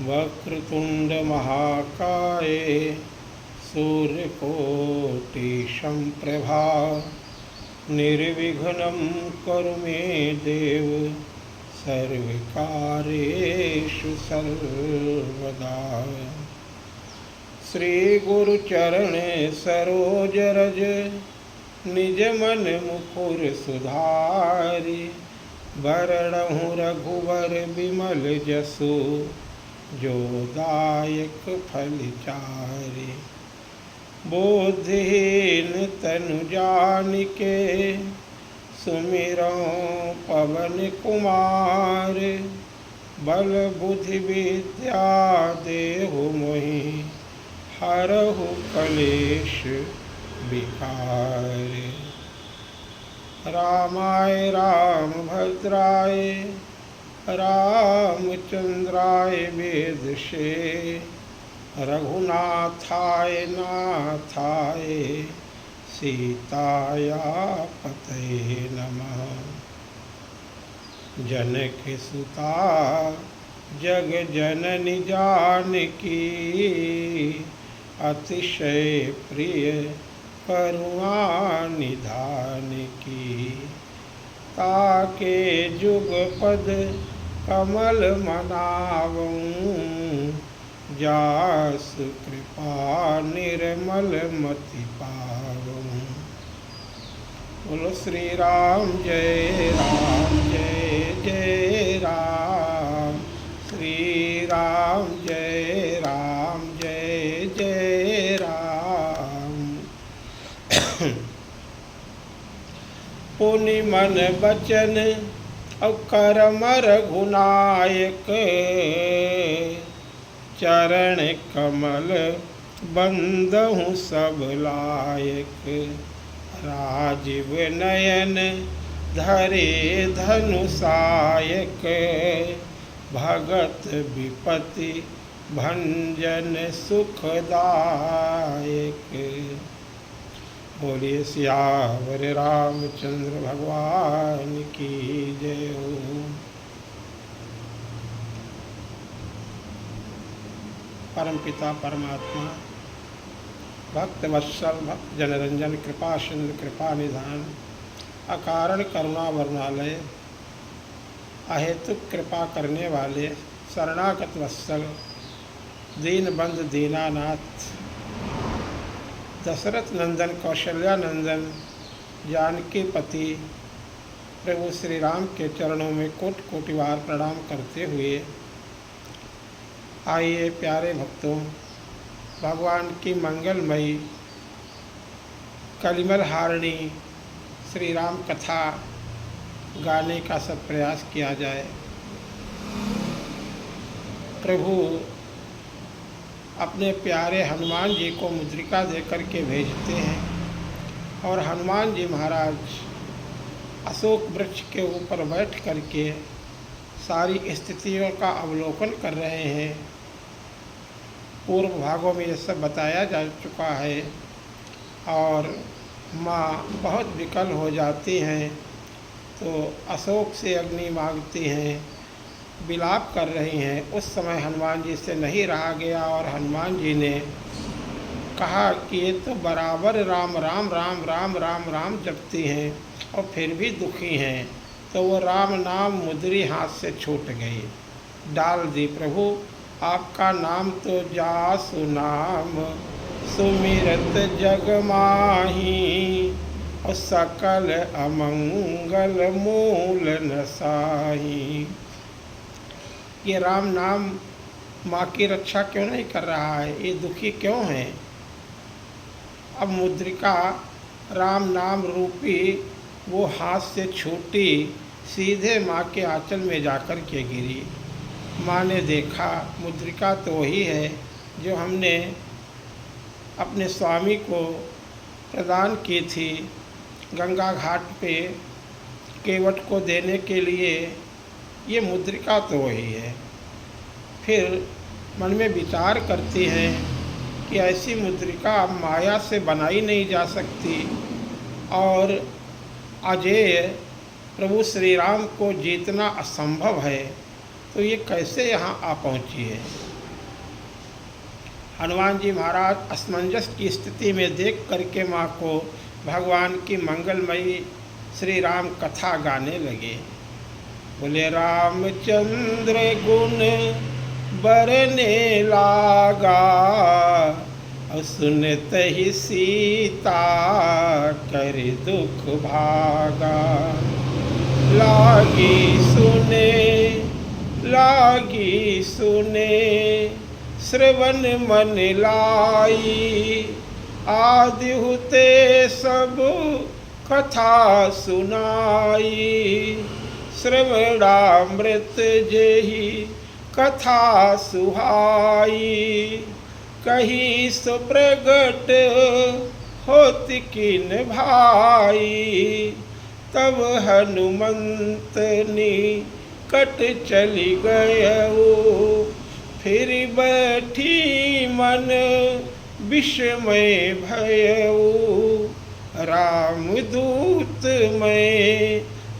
वक्रतुंड महाकाय सूर्यकोटि संप्रभा निर्विघ्नं कुरु मे देव सर्वकार्येषु सर्वदा। श्री गुरु चरण सरोज रज निज मन मुकुर सुधारि बरणहु रघुवर बिमल जसु जो दायक फल चारि। बोधहीन तनु जानिके सुमिरौ पवन कुमार बल बुद्धि विद्या देहु मोहि हरहु कलेश विकार। रामाय रामभद्राय रामचंद्राय वेदसे रघुनाथाय नाथाय सीताया पतये नमः। जनक सुता जग जननी जानकी अतिशय प्रिय करुणा निधान की। ताके जुग पद कमल मनावूं जास कृपा निर्मल मति पावूं। बोलो श्री राम जय जय राम। श्री राम जय जय राम। पुनि मन बचन और कर्म रघुनायक चरण कमल बंदहु सब लायक। राजीव नयन धरे धनुषायक भगत विपति भंजन सुखदायक। बोलिए सियावर रामचंद्र भगवान की जय हो। परमपिता परमात्मा भक्त वत्सल भक्त जनरंजन कृपा सिंधु कृपा निधान अकारण करुणा वर्णालय अहेतुक कृपा करने वाले शरणागत वत्सल दीन बंध दीनानाथ दशरथ नंदन कौशल्या नंदन जानकी पति प्रभु श्री राम के चरणों में कोटि कोटि बार प्रणाम करते हुए आइए प्यारे भक्तों, भगवान की मंगलमयी कलिमल हारिणी श्री राम कथा गाने का सब प्रयास किया जाए। प्रभु अपने प्यारे हनुमान जी को मुद्रिका देकर के भेजते हैं और हनुमान जी महाराज अशोक वृक्ष के ऊपर बैठ करके सारी स्थितियों का अवलोकन कर रहे हैं। पूर्व भागों में ये सब बताया जा चुका है और माँ बहुत विकल हो जाती हैं तो अशोक से अग्नि मांगती हैं, विलाप कर रही हैं। उस समय हनुमान जी से नहीं रहा गया और हनुमान जी ने कहा कि ये तो बराबर राम राम राम राम राम राम जपती हैं और फिर भी दुखी हैं। तो वो राम नाम मुद्री हाथ से छूट गई, डाल दी। प्रभु आपका नाम तो जासु नाम सुमिरत जग माही और सकल अमंगल मूल नसाही। ये राम नाम माँ की रक्षा क्यों नहीं कर रहा है? ये दुखी क्यों है? अब मुद्रिका राम नाम रूपी वो हाथ से छूटी, सीधे माँ के आंचल में जाकर के गिरी। माँ ने देखा मुद्रिका तो वही है जो हमने अपने स्वामी को प्रदान की थी गंगा घाट पे केवट को देने के लिए। ये मुद्रिका तो वही है। फिर मन में विचार करती हैं कि ऐसी मुद्रिका अब माया से बनाई नहीं जा सकती और अजेय प्रभु श्री राम को जीतना असंभव है, तो ये कैसे यहाँ आ पहुँची है। हनुमान जी महाराज असमंजस की स्थिति में देख करके माँ को भगवान की मंगलमयी श्री राम कथा गाने लगे। बोले रामचंद्र गुण बरने लागा, सुनत ही सीता कर दुख भागा। लागी सुने श्रवण मन लाई, आदि हुते सब कथा सुनाई। श्रवणामृत जेहि कथा सुहाई, कही सो प्रगट होत किन भाई। तब हनुमंत निकट चली गयऊ, फिर बैठी मन विस्मय भयऊ। रामदूत मैं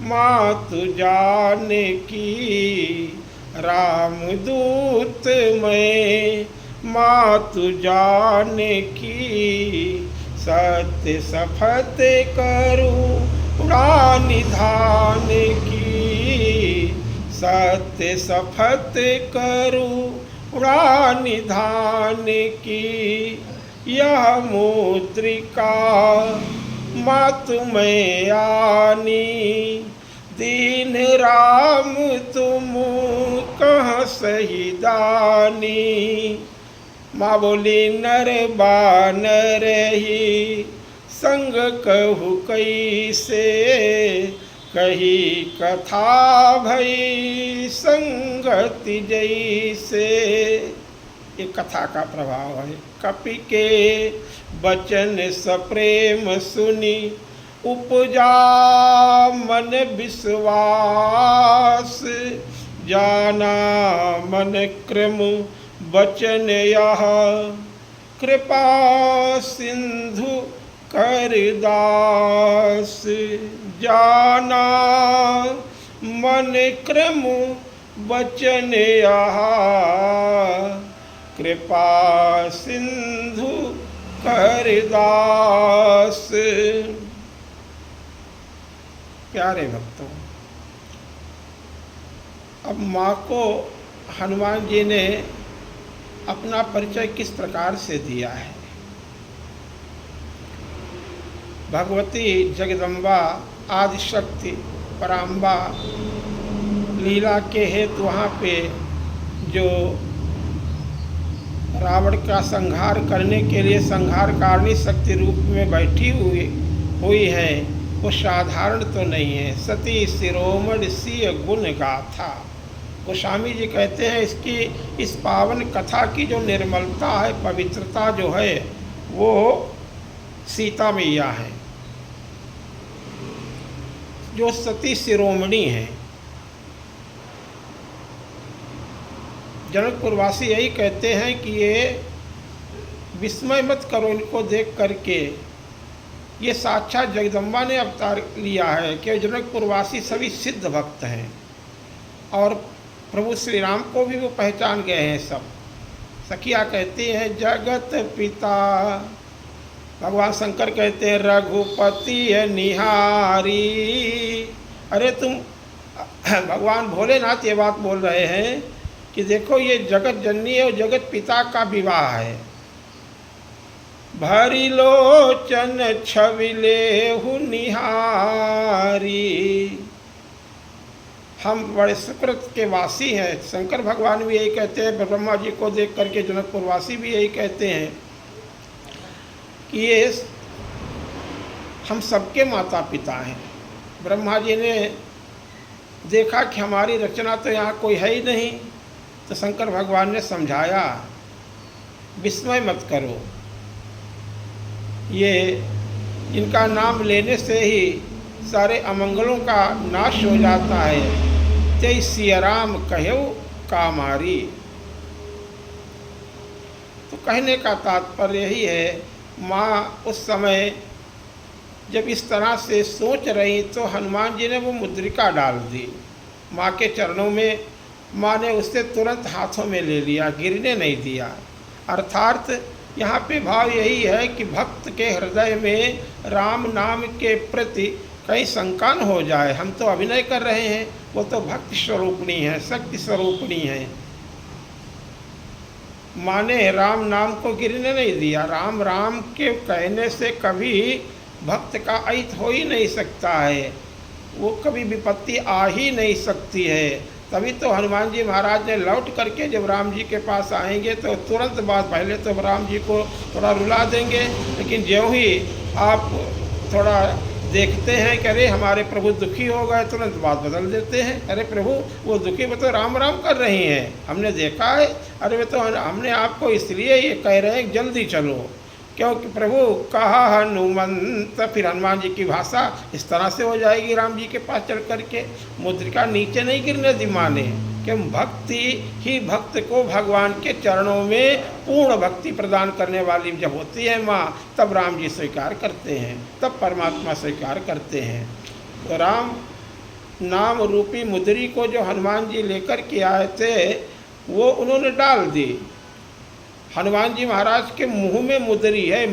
मातु जान की, रामदूत मैं मातु जान की। सत्य शपथ करूँ उड़ान निधान की, सत्य शपथ करूँ उड़ान निधान की। यह मुद्रिका मातु मैं आनी, दीन राम तुम कहाँ सही दानी। माँ बोली नर बानर ही संग कहु कैसे, कही कथा भई संगति जैसे। ये कथा का प्रभाव है। कपि के बचन सप्रेम सुनी, उपजा मन विश्वास। जाना मन क्रम बचन यह, कृपा सिंधु कर दास। जाना मन क्रम बचन यह, कृपा सिंधु कर दास। प्यारे भक्तों, अब माँ को हनुमान जी ने अपना परिचय किस प्रकार से दिया है। भगवती जगदम्बा आदिशक्ति पराम्बा लीला के हेतु वहाँ पे जो रावण का संहार करने के लिए संहारकारिणी शक्ति रूप में बैठी हुई है, वो साधारण तो नहीं है। सती शिरोमणि सिय गुण गाथा। गोस्वामी जी कहते हैं इस पावन कथा की जो निर्मलता है, पवित्रता जो है, वो सीता मैया है जो सती शिरोमणि है। जनकपुरवासी यही कहते हैं कि ये विस्मय मत करो इनको देख करके, ये साक्षात जगदम्बा ने अवतार लिया है कि जनकपुरवासी सभी सिद्ध भक्त हैं और प्रभु श्री राम को भी वो पहचान गए हैं सब। सखिया कहती हैं जगत पिता, भगवान शंकर कहते हैं रघुपति है निहारी। अरे तुम भगवान भोलेनाथ ये बात बोल रहे हैं कि देखो ये जगत जननी और जगत पिता का विवाह है। भरी लोचन छविलेहु निहारी। हम बड़े सुकृत के वासी हैं। शंकर भगवान भी यही कहते हैं, ब्रह्मा जी को देख करके जनकपुरवासी भी यही कहते हैं कि ये हम सबके माता पिता हैं। ब्रह्मा जी ने देखा कि हमारी रचना तो यहाँ कोई है ही नहीं, तो शंकर भगवान ने समझाया विस्मय मत करो, ये इनका नाम लेने से ही सारे अमंगलों का नाश हो जाता है। जय सिया राम कहो कामारी। तो कहने का तात्पर्य यही है, माँ उस समय जब इस तरह से सोच रही तो हनुमान जी ने वो मुद्रिका डाल दी माँ के चरणों में। माँ ने उससे तुरंत हाथों में ले लिया, गिरने नहीं दिया। अर्थात यहाँ पे भाव यही है कि भक्त के हृदय में राम नाम के प्रति कहीं शंका न हो जाए। हम तो अभिनय कर रहे हैं, वो तो भक्ति स्वरूपणी है, शक्ति स्वरूपणी है। माँ ने राम नाम को गिरने नहीं दिया। राम राम के कहने से कभी भक्त का अहित हो ही नहीं सकता है, वो कभी विपत्ति आ ही नहीं सकती है। तभी तो हनुमान जी महाराज ने लौट करके जब राम जी के पास आएंगे तो तुरंत बाद पहले तो राम जी को थोड़ा रुला देंगे, लेकिन ज्यों ही आप थोड़ा देखते हैं कि अरे हमारे प्रभु दुखी हो गए, तुरंत बात बदल देते हैं। अरे प्रभु वो दुखी, वो तो राम राम कर रही हैं, हमने देखा है। अरे वो तो हमने आपको इसलिए ये कह रहे हैं जल्दी चलो, क्योंकि प्रभु कहा हनुमंत। फिर हनुमान जी की भाषा इस तरह से हो जाएगी राम जी के पास चढ़ करके। मुद्रिका नीचे नहीं गिरने दी माँ ने, कि भक्ति ही भक्त को भगवान के चरणों में पूर्ण भक्ति प्रदान करने वाली जब होती है माँ, तब राम जी स्वीकार करते हैं, तब परमात्मा स्वीकार करते हैं। तो राम नाम रूपी मुद्री को जो हनुमान जी लेकर के आए थे वो उन्होंने डाल दी। हनुमान जी महाराज के मुंह में मुद्री है,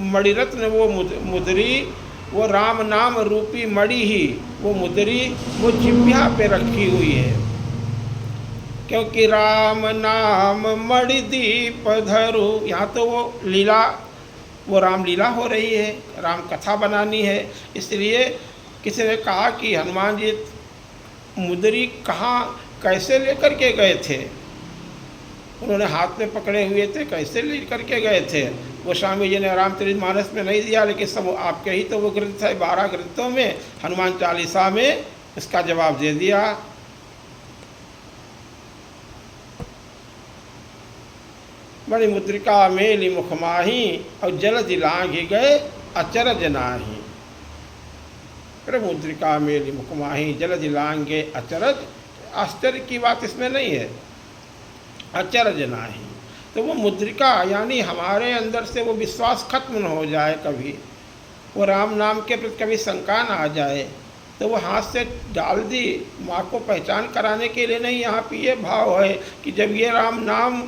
मणिरत्न वो मुद्री, वो राम नाम रूपी मणि ही वो मुद्री वो जिह्वा पे रखी हुई है। क्योंकि राम नाम मणि दीप धरु, यहाँ तो वो लीला, वो राम लीला हो रही है, राम कथा बनानी है। इसलिए किसी ने कहा कि हनुमान जी मुद्री कहाँ कैसे लेकर के गए थे, उन्होंने हाथ में पकड़े हुए थे, कैसे ले करके गए थे। वो स्वामी जी ने रामचरितमानस में नहीं दिया, लेकिन सब आपके ही तो वो ग्रंथ है, 12 ग्रंथों में हनुमान चालीसा में इसका जवाब दे दिया। बड़ी मुद्रिका मेली मुख माही और जलधि लांघि गए अचरज नाही। अरे मुद्रिका मेली मुख माही जलधि लांघे अचरज, आश्चर्य की बात इसमें नहीं है, अचरज नाही। तो वो मुद्रिका यानी हमारे अंदर से वो विश्वास खत्म न हो जाए, कभी वो राम नाम के प्रति कभी शंका न आ जाए, तो वो हाथ से डाल दी। माँ को पहचान कराने के लिए नहीं, यहाँ पे ये भाव है कि जब ये राम नाम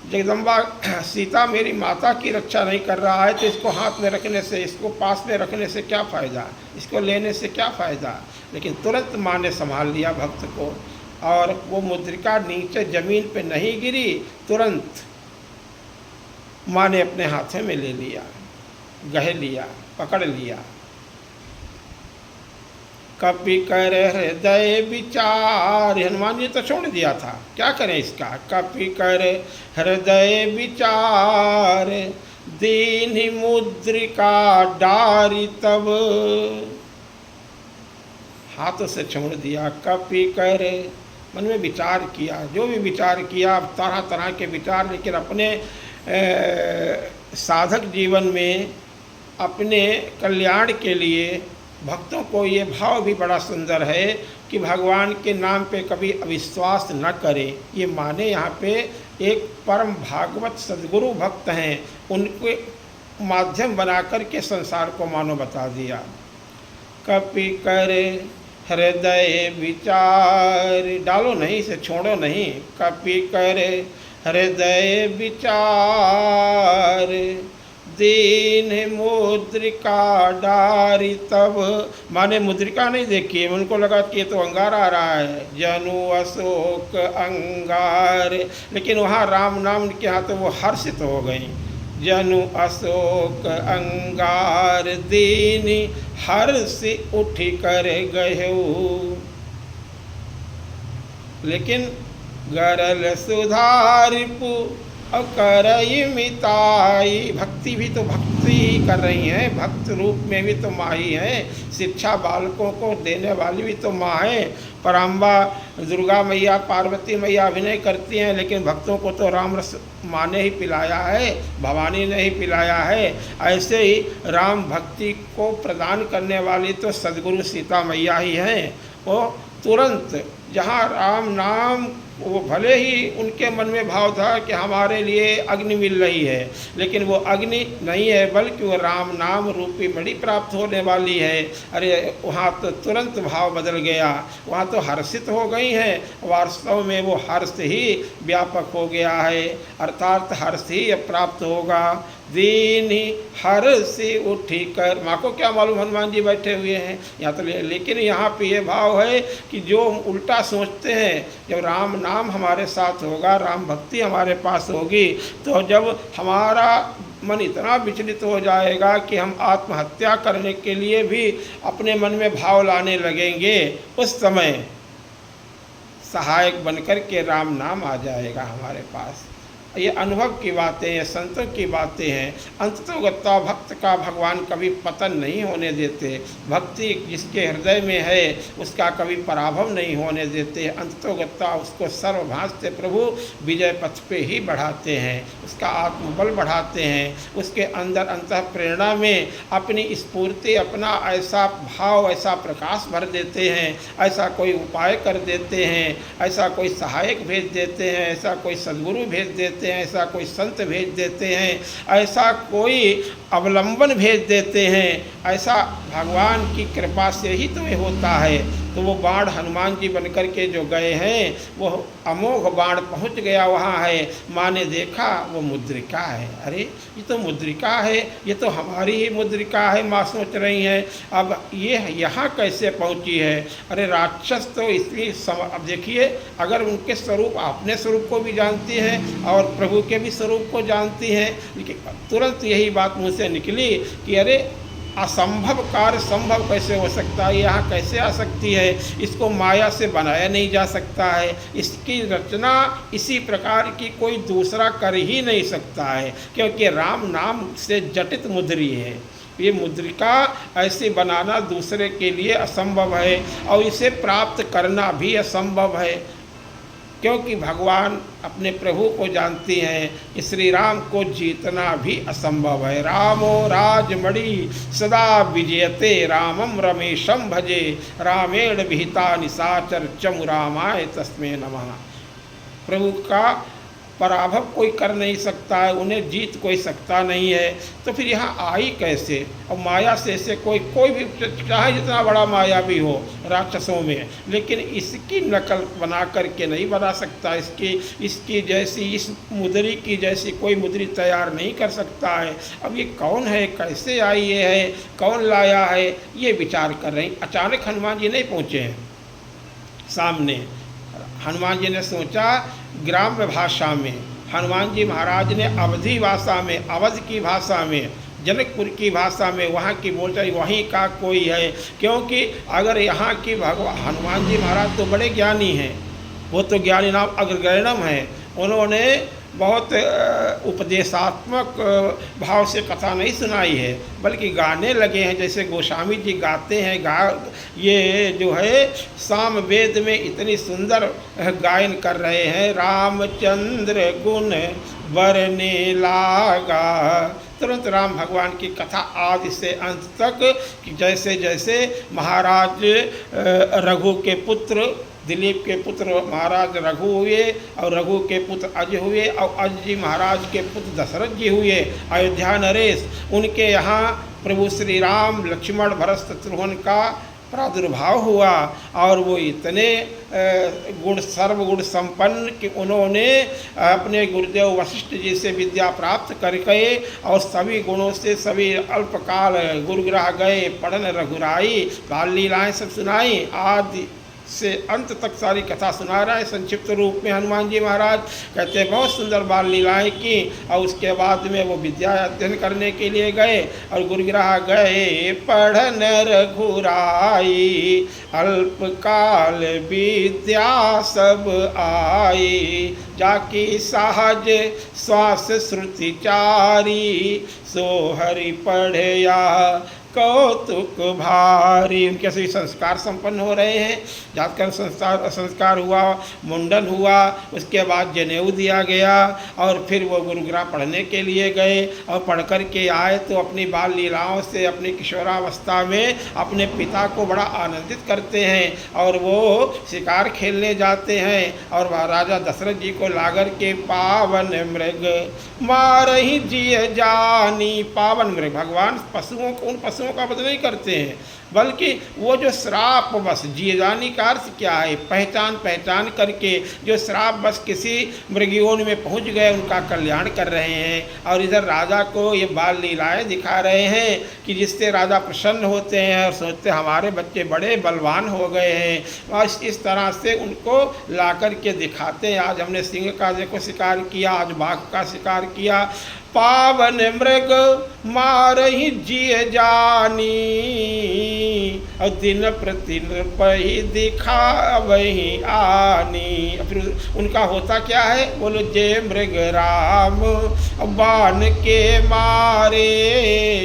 जगदम्बा सीता मेरी माता की रक्षा नहीं कर रहा है तो इसको हाथ में रखने से, इसको पास में रखने से क्या फ़ायदा, इसको लेने से क्या फ़ायदा। लेकिन तुरंत माँ ने संभाल लिया भक्त को, और वो मुद्रिका नीचे ज़मीन पे नहीं गिरी, तुरंत माँ ने अपने हाथों में ले लिया, गह लिया, पकड़ लिया। कपि कर हृदय विचार, हनुमान जी तो छोड़ दिया था, क्या करें इसका। कपि कर हृदय विचार दीन मुद्रिका डारी तब, हाथों से छोड़ दिया। कपि कर मन में विचार किया, जो भी विचार किया, तरह तरह के विचार, लेकिन अपने साधक जीवन में अपने कल्याण के लिए भक्तों को ये भाव भी बड़ा सुंदर है कि भगवान के नाम पे कभी अविश्वास न करें। ये माने यहाँ पे एक परम भागवत सद्गुरु भक्त हैं, उनके माध्यम बनाकर के संसार को मानो बता दिया। कपि करे हृदय विचार, डालो नहीं, इसे छोड़ो नहीं। कपि करे हृदय विचार दीन मुद्रिका डारी तब, माने मुद्रिका नहीं देखी है, उनको लगा कि ये तो अंगार आ रहा है, जनु अशोक अंगार, लेकिन वहाँ राम नाम के यहाँ तो वो हर्षित हो गई। जनु अशोक अंगार दीनी हर्ष उठ कर गयो, लेकिन गरल सुधारिपु और करई मिताई, भक्ति भी तो भक्ति ही कर रही हैं, भक्त रूप में भी तो माँ ही हैं, शिक्षा बालकों को देने वाली भी तो माँ है। पराम्बा दुर्गा मैया पार्वती मैया अभिनय करती हैं, लेकिन भक्तों को तो राम रस माँ ने ही पिलाया है, भवानी ने ही पिलाया है। ऐसे ही राम भक्ति को प्रदान करने वाली तो सद्गुरु सीता मैया ही हैं। वो तुरंत जहाँ राम नाम, वो भले ही उनके मन में भाव था कि हमारे लिए अग्नि मिल रही है, लेकिन वो अग्नि नहीं है बल्कि वो राम नाम रूपी मणि प्राप्त होने वाली है। अरे वहाँ तो तुरंत भाव बदल गया, वहाँ तो हर्षित हो गई हैं। वास्तव में वो हर्ष ही व्यापक हो गया है, अर्थात हर्ष ही अब प्राप्त होगा। दीन ही हर्ष उठी कर, माँ को क्या मालूम हनुमान जी बैठे हुए हैं यहाँ तो, लेकिन यहाँ पे ये भाव है कि जो उल्टा सोचते हैं, जब राम नाम हमारे साथ होगा, राम भक्ति हमारे पास होगी, तो जब हमारा मन इतना विचलित हो जाएगा कि हम आत्महत्या करने के लिए भी अपने मन में भाव लाने लगेंगे, उस समय सहायक बनकर के राम नाम आ जाएगा हमारे पास। ये अनुभव की बातें, ये संतों की बातें हैं। अंततोगत्वा भक्त का भगवान कभी पतन नहीं होने देते। भक्ति जिसके हृदय में है उसका कभी पराभव नहीं होने देते। अंततोगत्वा उसको सर्वभाषते प्रभु विजय पथ पे ही बढ़ाते हैं, उसका आत्मबल बढ़ाते हैं, उसके अंदर अंतः प्रेरणा में अपनी स्फूर्ति, अपना ऐसा भाव, ऐसा प्रकाश भर देते हैं, ऐसा कोई उपाय कर देते हैं, ऐसा कोई सहायक भेज देते हैं, ऐसा कोई सद्गुरु भेज देते हैं, ऐसा कोई संत भेज देते हैं, ऐसा कोई अवलंबन भेज देते हैं। ऐसा भगवान की कृपा से ही तो ये होता है। तो वो बाण हनुमान जी बनकर के जो गए हैं, वो अमोघ बाण पहुंच गया वहाँ है। माँ ने देखा वो मुद्रिका है, अरे ये तो मुद्रिका है, ये तो हमारी ही मुद्रिका है, माँ सोच रही हैं। अब ये यहाँ कैसे पहुँची है? अरे राक्षस तो इसलिए अब देखिए, अगर उनके स्वरूप, अपने स्वरूप को भी जानती हैं और प्रभु के भी स्वरूप को जानती हैं, लेकिन तुरंत यही बात मुँह से निकली कि अरे असंभव कार्य संभव कैसे हो सकता है, यहाँ कैसे आ सकती है? इसको माया से बनाया नहीं जा सकता है, इसकी रचना इसी प्रकार की कोई दूसरा कर ही नहीं सकता है, क्योंकि राम नाम से जटित मुद्री है। ये मुद्रिका ऐसे बनाना दूसरे के लिए असंभव है और इसे प्राप्त करना भी असंभव है, क्योंकि भगवान अपने प्रभु को जानती हैं कि श्री राम को जीतना भी असंभव है। रामो राजमणि सदा विजयते, रामम रमेशम भजे, रामेण विहिता निशाचर चमु रामाय तस्मै नमः। प्रभु का पराभव कोई कर नहीं सकता है, उन्हें जीत कोई सकता नहीं है, तो फिर यहाँ आई कैसे? और माया से कोई भी चाहे जितना बड़ा माया भी हो राक्षसों में, लेकिन इसकी नकल बना करके नहीं बना सकता। इसकी जैसी, इस मुद्री की जैसी कोई मुद्री तैयार नहीं कर सकता है। अब ये कौन है, कैसे आई ये है, कौन लाया है, ये विचार कर रही। अचानक हनुमान जी नहीं पहुँचे हैं सामने। हनुमान जी ने सोचा, ग्राम्य भाषा में हनुमान जी महाराज ने अवधी भाषा में, अवध की भाषा में, जनकपुर की भाषा में, वहाँ की बोलचाल वहीं का कोई है। क्योंकि अगर यहाँ की भगवान हनुमान जी महाराज तो बड़े ज्ञानी हैं, वो तो ज्ञानी नाम अग्रगण्यम हैं। उन्होंने बहुत उपदेशात्मक भाव से कथा नहीं सुनाई है, बल्कि गाने लगे हैं, जैसे गोस्वामी जी गाते हैं। ये जो है साम वेद में इतनी सुंदर गायन कर रहे हैं। रामचंद्र गुण बरने लागा, तुरंत राम भगवान की कथा आदि से अंत तक, कि जैसे जैसे महाराज रघु के पुत्र, दिलीप के पुत्र महाराज रघु हुए, और रघु के पुत्र अज हुए, और अज जी महाराज के पुत्र दशरथ जी हुए, अयोध्या नरेश, उनके यहाँ प्रभु श्री राम, लक्ष्मण, भरत, शत्रुघ्न का प्रादुर्भाव हुआ। और वो इतने गुण, सर्वगुण संपन्न कि उन्होंने अपने गुरुदेव वशिष्ठ जी से विद्या प्राप्त करके और सभी गुणों से सभी अल्पकाल गुरुग्रह गए, पढ़न रघुराई, बाल लीलाएँ सब सुनाई, आदि से अंत तक सारी कथा सुना रहा है संक्षिप्त रूप में। हनुमान जी महाराज कहते हैं बहुत सुंदर बाल लीलाएँ की, और उसके बाद में वो विद्या अध्ययन करने के लिए गए और गुरुग्रह गए। पढ़न रघुराई, अल्पकाल विद्या सब आई, जाकी सहज श्वास श्रुति चारी, सो हरि पढ़या कौतुक भारी। उनके सभी संस्कार संपन्न हो रहे हैं। जातकर्म संस्कार हुआ, मुंडन हुआ, उसके बाद जनेऊ दिया गया और फिर वो गुरुग्राम पढ़ने के लिए गए और पढ़ कर के आए तो अपनी बाल लीलाओं से अपनी किशोरावस्था में अपने पिता को बड़ा आनंदित करते हैं और वो शिकार खेलने जाते हैं और राजा दशरथ जी को लाकर के पावन मृग मारहि जिय जानी। पावन मृग, भगवान पशुओं को, उन पशुओं का वध नहीं करते हैं बल्कि वो जो श्राप बस, जिय जानी का अर्थ क्या है, पहचान करके जो श्राप बस किसी मृगयोन में पहुंच गए उनका कल्याण कर रहे हैं। और इधर राजा को ये बाल लीलाएं दिखा रहे हैं कि जिससे राजा प्रसन्न होते हैं और सोचते हमारे बच्चे बड़े बलवान हो गए हैं और इस तरह से उनको ला कर के दिखाते हैं। आज हमने सिंह का देखो शिकार किया, आज बाघ का शिकार किया। पावन मृग मारहि जिय जानी और दिन प्रतिनृपहि दिखावहि आनी। फिर उनका होता क्या है, बोलो जय मृग राम बाण के मारे।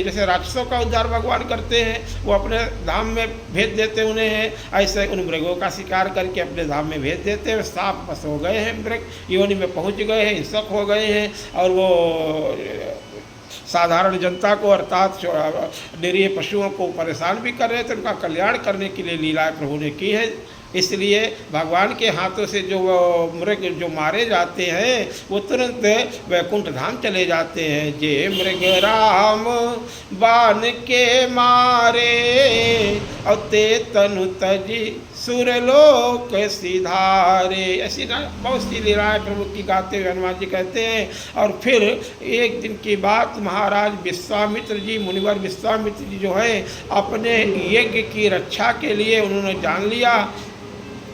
जैसे राक्षसों का उद्धार भगवान करते हैं, वो अपने धाम में भेज देते उन्हें हैं, ऐसे उन मृगों का शिकार करके अपने धाम में भेज देते हैं। सांप बस हो गए हैं, मृग योनि में पहुंच गए हैं, हिंसक हो गए हैं और वो साधारण जनता को अर्थात निरीह पशुओं को परेशान भी कर रहे थे। उनका कल्याण करने के लिए लीलाएं प्रभु ने की है। इसलिए भगवान के हाथों से जो मृग जो मारे जाते हैं वो तुरंत वैकुंठ धाम चले जाते हैं। जे मृग राम बाण के मारे और ते तनु तजी सुरलोक सिधारे। ऐसी ना बहुत सी लीलाएं प्रभु की गाते हुए हनुमान जी कहते हैं। और फिर एक दिन की बात, महाराज विश्वामित्र जी, मुनिवर विश्वामित्र जी जो है अपने यज्ञ की रक्षा के लिए उन्होंने जान लिया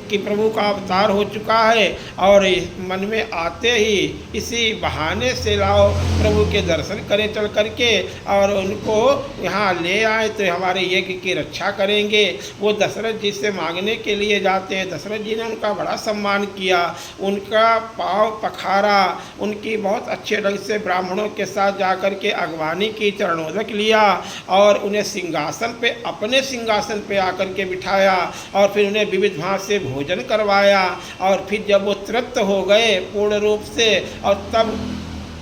कि प्रभु का अवतार हो चुका है और मन में आते ही इसी बहाने से लाओ प्रभु के दर्शन करें चल करके और उनको यहाँ ले आए तो हमारे यज्ञ की रक्षा करेंगे। वो दशरथ जी से मांगने के लिए जाते हैं। दशरथ जी ने उनका बड़ा सम्मान किया, उनका पाँव पखारा, उनकी बहुत अच्छे ढंग से ब्राह्मणों के साथ जाकर के अगवानी की, चरणोदक लिया और उन्हें सिंहासन पे, अपने सिंहासन पे आकर के बिठाया और फिर उन्हें विविध भांत से भोजन करवाया। और फिर जब वो तृप्त हो गए पूर्ण रूप से और तब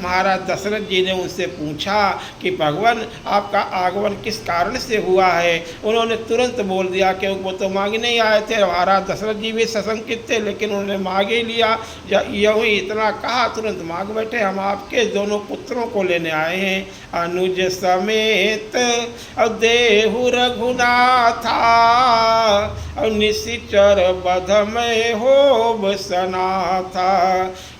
महाराज दशरथ जी ने उनसे पूछा कि भगवान आपका आगमन किस कारण से हुआ है। उन्होंने तुरंत बोल दिया कि वो तो मांगने ही आए थे। महाराज दशरथ जी भी सशंकित थे लेकिन उन्होंने मांग ही लिया। यूँ ही इतना कहा तुरंत मांग बैठे, हम आपके दोनों पुत्रों को लेने आए हैं, अनुज समेत और देहु रघुनाथा और निशिचर बधमय होब सनाथा।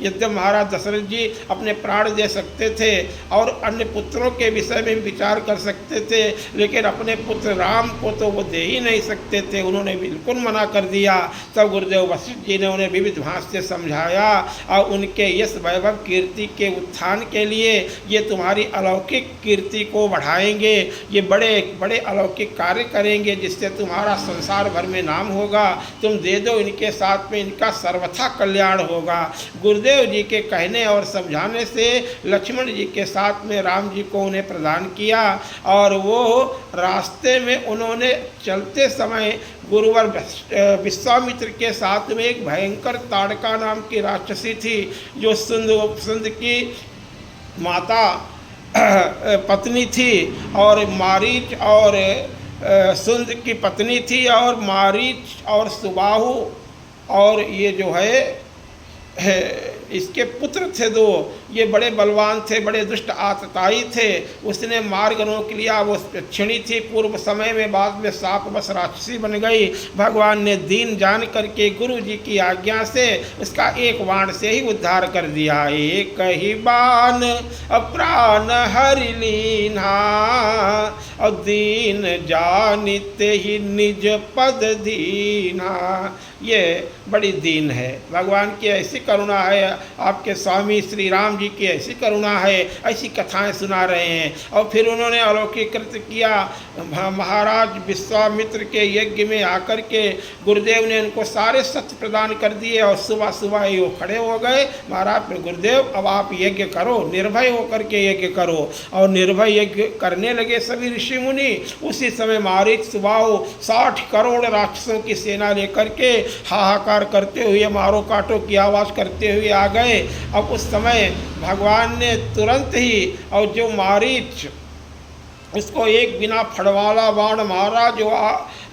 यद्यप महाराज दशरथ जी अपने प्राण दे सकते थे और अन्य पुत्रों के विषय में विचार कर सकते थे लेकिन अपने पुत्र राम को तो वो दे ही नहीं सकते थे, उन्होंने बिल्कुल मना कर दिया। तब गुरुदेव वशिष्ठ जी ने उन्हें विविध भांति से समझाया और उनके यश वैभव कीर्ति के उत्थान के लिए ये तुम्हारी अलौकिक कीर्ति को बढ़ाएंगे, ये बड़े बड़े अलौकिक कार्य करेंगे जिससे तुम्हारा संसार भर में नाम होगा। तुम दे दो इनके साथ में, इनका सर्वथा कल्याण होगा। गुरुदेव जी के कहने और समझाने से लक्ष्मण जी के साथ में राम जी को उन्हें प्रदान किया और वो रास्ते में उन्होंने चलते समय गुरुवर विश्वामित्र के साथ में एक भयंकर ताड़का नाम की राक्षसी थी जो सुंद की माता पत्नी थी और मारीच और सुंद की पत्नी थी और मारीच और सुबाहु और ये जो है इसके पुत्र थे दो। ये बड़े बलवान थे, बड़े दुष्ट आतताई थे। उसने मार्ग रोक लिया। वो क्षणी थी पूर्व समय में, बाद में साप बस राक्षसी बन गई। भगवान ने दीन जान करके गुरु जी की आज्ञा से उसका एक बाण से ही उद्धार कर दिया। एक ही बाण प्राण हरि लीना और दीन जानिते ही निज पद दीना। ये बड़ी दीन है। भगवान की ऐसी करुणा है, आपके स्वामी श्री राम जी की ऐसी करुणा है, ऐसी कथाएं सुना रहे हैं। और फिर उन्होंने अलौकिक कृत्य किया। महाराज विश्वामित्र के यज्ञ में आकर के गुरुदेव ने उनको सारे सत्य प्रदान कर दिए और सुबह सुबह ही वो खड़े हो गए। महाराज गुरुदेव अब आप यज्ञ करो, निर्भय होकर के यज्ञ करो। और निर्भय यज्ञ करने लगे सभी ऋषि। ऋषि मुनि। उसी समय मारीच सुबाहु 60 करोड़ राक्षसों की सेना लेकर के हाहाकार करते हुए, मारो काटो की आवाज़ करते हुए आ गए। अब उस समय भगवान ने तुरंत ही, और जो मारीच उसको एक बिना फड़वाला बाण मारा, जो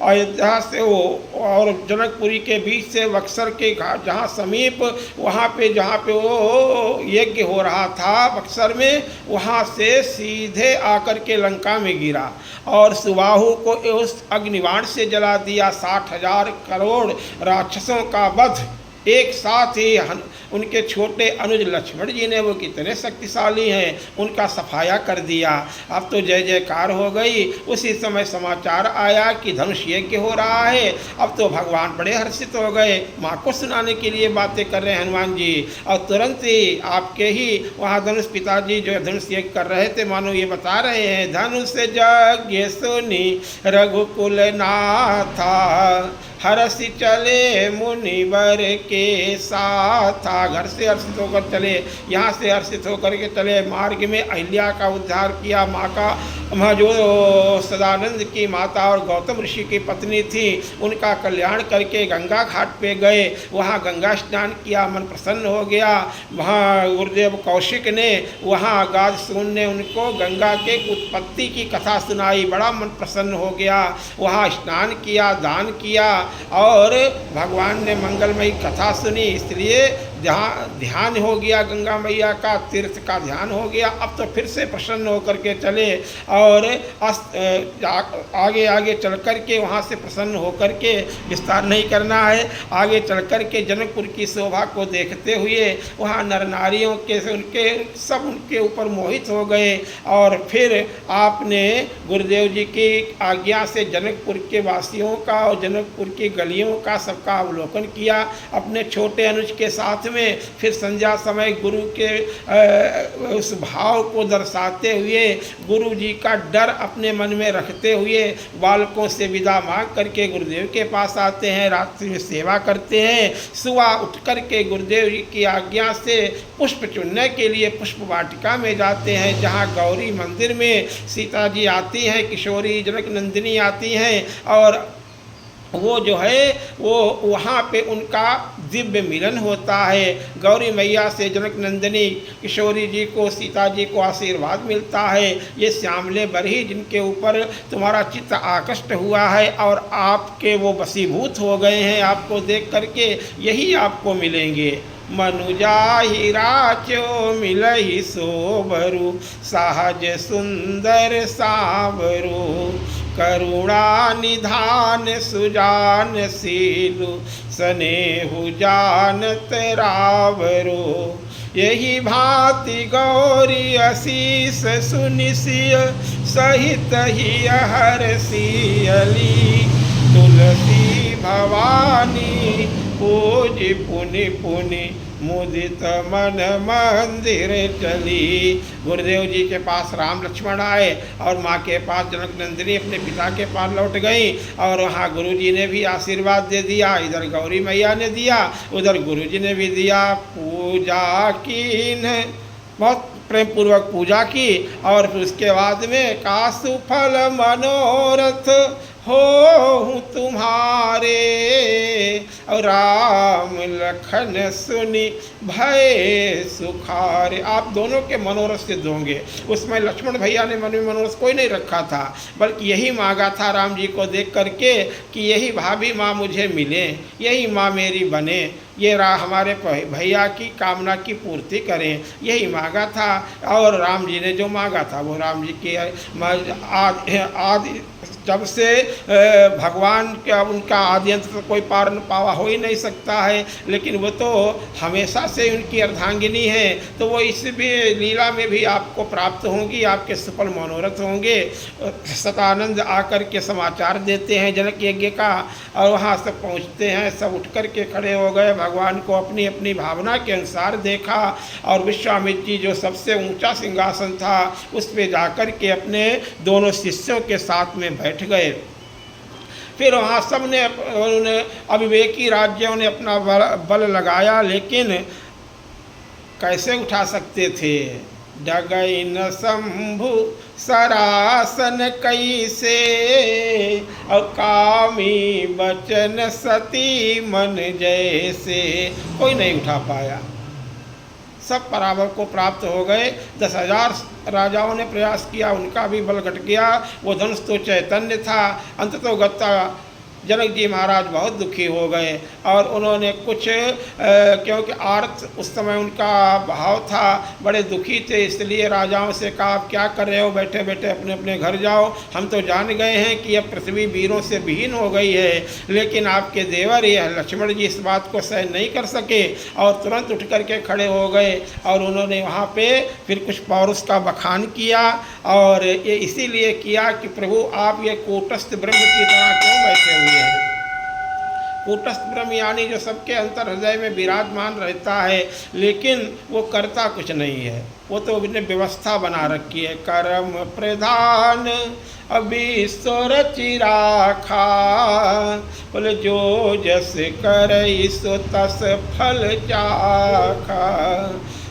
अयोध्या से वो और जनकपुरी के बीच से बक्सर के घाट जहाँ समीप, वहाँ पे जहाँ पे वो यज्ञ हो रहा था बक्सर में, वहाँ से सीधे आकर के लंका में गिरा और सुबाहु को उस अग्निबाण से जला दिया। 60,000 करोड़ राक्षसों का वध एक साथ ही उनके छोटे अनुज लक्ष्मण जी ने, वो कितने शक्तिशाली हैं, उनका सफाया कर दिया। अब तो जय जयकार हो गई। उसी समय समाचार आया कि धनुष यज्ञ हो रहा है। अब तो भगवान बड़े हर्षित हो गए, माँ को सुनाने के लिए बातें कर रहे हैं हनुमान जी। और तुरंत ही आपके ही वहाँ धनुष पिताजी जो धनुष यज्ञ कर रहे थे, मानो ये बता रहे हैं, धनुष यज्ञ सुनी रघुकुल नाथा, हर्षि चले मुनिवर के साथ। घर से हर्षित होकर चले, यहाँ से हर्षित होकर के चले। मार्ग में अहिल्या का उद्धार किया, माँ का जो सदानंद की माता और गौतम ऋषि की पत्नी थी, उनका कल्याण करके गंगा घाट पे गए। वहाँ गंगा स्नान किया, मन प्रसन्न हो गया। वहाँ गुरुदेव कौशिक ने वहाँ गाद सून ने उनको गंगा के उत्पत्ति की कथा सुनाई, बड़ा मन प्रसन्न हो गया। वहाँ स्नान किया, दान किया और भगवान ने मंगलमयी कथा सुनी, इसलिए ध्यान हो गया गंगा मैया का, तीर्थ का ध्यान हो गया। अब तो फिर से प्रसन्न होकर के चले और आगे आगे चल कर के वहाँ से प्रसन्न होकर के, विस्तार नहीं करना है, आगे चल कर के जनकपुर की शोभा को देखते हुए वहाँ नर नारियों के उनके ऊपर मोहित हो गए। और फिर आपने गुरुदेव जी की आज्ञा से जनकपुर के वासियों का और जनकपुर की गलियों का सबका अवलोकन किया अपने छोटे अनुज के साथ में। फिर संध्या समय गुरु के उस भाव को दर्शाते हुए, गुरु जी का डर अपने मन में रखते हुए बालकों से विदा मांग करके गुरुदेव के पास आते हैं, रात्रि में सेवा करते हैं। सुबह उठ कर के गुरुदेव जी की आज्ञा से पुष्प चुनने के लिए पुष्प वाटिका में जाते हैं, जहाँ गौरी मंदिर में सीता जी आती हैं, किशोरी जनक नंदिनी आती हैं और वो जो है वो वहाँ पे उनका दिव्य मिलन होता है। गौरी मैया से जनक नंदिनी किशोरी जी को, सीता जी को आशीर्वाद मिलता है, ये श्यामले बरही जिनके ऊपर तुम्हारा चित्त आकृष्ट हुआ है और आपके वो वशीभूत हो गए हैं, आपको देख करके यही आपको मिलेंगे। मनुजा ही राचो मिलहि सोबरु, सहज सुंदर सावरु, करुणा निधान सुजान सीलु, स्नेहु जानत रावरो। यही भांति गौरी असीस सुनिसिय, सहित ही हरसियली, तुलसी भवानी पूज पुनि पुनि, मुदित मन मंदिर चली। गुरुदेव जी के पास राम लक्ष्मण आए और माँ के पास जनक नंदिनी अपने पिता के पास लौट गई और वहाँ गुरु जी ने भी आशीर्वाद दे दिया। इधर गौरी मैया ने दिया, उधर गुरु जी ने भी दिया। पूजा की न बहुत प्रेम पूर्वक पूजा की और फिर उसके बाद में का सुफल मनोरथ हो तुम्हारे, और राम लखन सुनी भय सुखारे। आप दोनों के मनोरथ सिद्ध होंगे। उसमें लक्ष्मण भैया ने मन में मनोरथ कोई नहीं रखा था, बल्कि यही मांगा था राम जी को देख करके कि यही भाभी माँ मुझे मिले, यही माँ मेरी बने, ये हमारे भैया की कामना की पूर्ति करें, यही मांगा था। और राम जी ने जो मांगा था वो राम जी के आदि जब से भगवान का उनका आदि अंत तो कोई पार पावा हो ही नहीं सकता है, लेकिन वो तो हमेशा से उनकी अर्धांगिनी है, तो वो इस भी लीला में भी आपको प्राप्त होंगी, आपके सफल मनोरथ होंगे। सतानंद आकर के समाचार देते हैं जनक यज्ञ का और वहाँ सब पहुँचते हैं। सब उठ कर के खड़े हो गए, भगवान को अपनी अपनी भावना के अनुसार देखा और विश्वामित्र जी जो सबसे ऊंचा सिंहासन था उस पर जाकर के अपने दोनों शिष्यों के साथ में बैठ गए। फिर वहाँ सब ने उन्होंने अविवेकी राज्यों ने अपना बल लगाया, लेकिन कैसे उठा सकते थे। डगई न शंभु सरासन कैसे, और कामी बचन सती मन जैसे। कोई नहीं उठा पाया, सब पराभव को प्राप्त हो गए। 10,000 राजाओं ने प्रयास किया, उनका भी बल घट गया। वो धनुष तो चैतन्य था। अंततः गत्ता जनक जी महाराज बहुत दुखी हो गए और उन्होंने कुछ क्योंकि आर्त उस समय उनका भाव था, बड़े दुखी थे, इसलिए राजाओं से कहा आप क्या कर रहे हो, बैठे बैठे अपने अपने घर जाओ। हम तो जान गए हैं कि अब पृथ्वी वीरों से विहीन हो गई है, लेकिन आपके देवर ये लक्ष्मण जी इस बात को सहन नहीं कर सके और तुरंत उठ करके खड़े हो गए और उन्होंने वहाँ पे फिर कुछ पौरुष का बखान किया। और ये इसीलिए किया कि प्रभु आप ये कूटस्थ ब्रह्म की तरह क्यों बैठे हुए हैं। कूटस्थ ब्रह्म यानी जो सबके अंतर हृदय में विराजमान रहता है, लेकिन वो करता कुछ नहीं है, वो तो उसने व्यवस्था बना रखी है। कर्म प्रधान अभी स्वर चिराखा, बोले जो जस कर सो तस फल चाखा।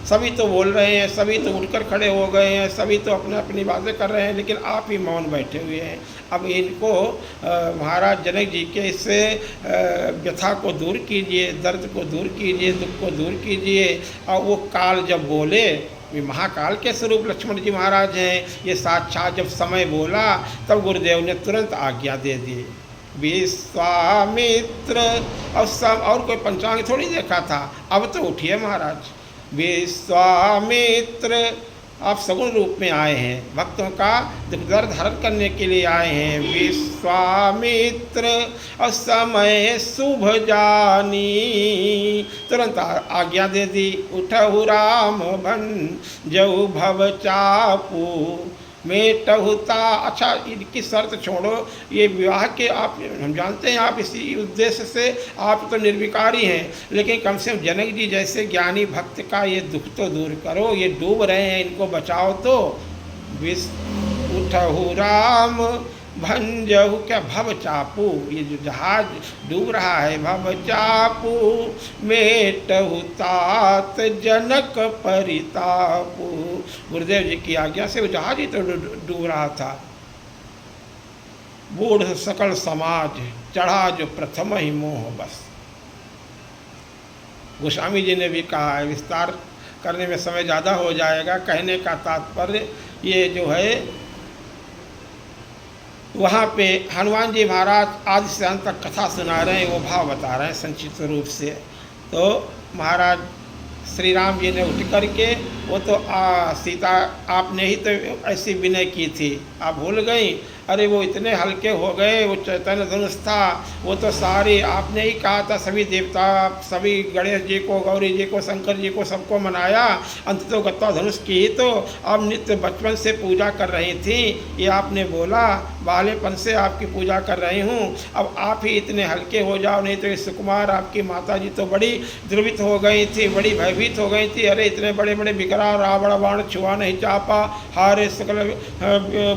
सभी तो बोल रहे हैं, सभी तो उठकर खड़े हो गए हैं, सभी तो अपने अपनी बातें कर रहे हैं, लेकिन आप ही मौन बैठे हुए हैं। अब इनको महाराज जनक जी के इस व्यथा को दूर कीजिए, दर्द को दूर कीजिए, दुख को दूर कीजिए। और वो काल जब बोले, वे महाकाल के स्वरूप लक्ष्मण जी महाराज हैं, ये साक्षात जब समय बोला तब गुरुदेव ने तुरंत आज्ञा दे दी। विश्वामित्र और कोई पंचांग थोड़ी देखा था, अब तो उठिए महाराज। विश्वामित्र आप सगुण रूप में आए हैं, भक्तों का दुख दर्द हरण करने के लिए आए हैं। विश्वामित्र और समय शुभ जानी, तुरंत आज्ञा दे दी। उठहु राम भन जऊ भव चापू मेटहुता। अच्छा, इनकी शर्त छोड़ो, ये विवाह के आप हम जानते हैं आप इसी उद्देश्य से आप तो निर्विकारी हैं, लेकिन कम से कम जनक जी जैसे ज्ञानी भक्त का ये दुख तो दूर करो, ये डूब रहे हैं, इनको बचाओ। तो उठहु राम भंजहु, क्या भव चापू, ये जो जहाज डूब रहा है, भव चापू मेटहु तात जनक परितापू। गुरुदेव जी की आज्ञा से वो जहाज ही तो डूब रहा था। बूढ़ सकल समाज चढ़ा जो प्रथम ही मोह बस। गोस्वामी जी ने भी कहा है, विस्तार करने में समय ज़्यादा हो जाएगा। कहने का तात्पर्य ये जो है, वहाँ पे हनुमान जी महाराज आदि से अंत तक कथा सुना रहे हैं, वो भाव बता रहे हैं संक्षिप्त रूप से। तो महाराज श्री राम जी ने उठ कर के, वो तो सीता आपने ही तो ऐसी विनय की थी, आप भूल गई। अरे वो इतने हल्के हो गए, वो चैतन्य धनुष था, वो तो सारी आपने ही कहा था, सभी देवता, सभी गणेश जी को, गौरी जी को, शंकर जी को, सबको मनाया। अंत तो गत्ता धनुष की ही तो आप नित्य बचपन से पूजा कर रही थी, ये आपने बोला, बालेपन से आपकी पूजा कर रही हूँ। अब आप ही इतने हल्के हो जाओ, नहीं तो ये सुकुमार आपकी माता जी तो बड़ी द्रवित हो गई थी, बड़ी भयभीत हो गई थी। अरे इतने बड़े बड़े विकराल रावण बाण छुआ नहीं चापा, हारे सकल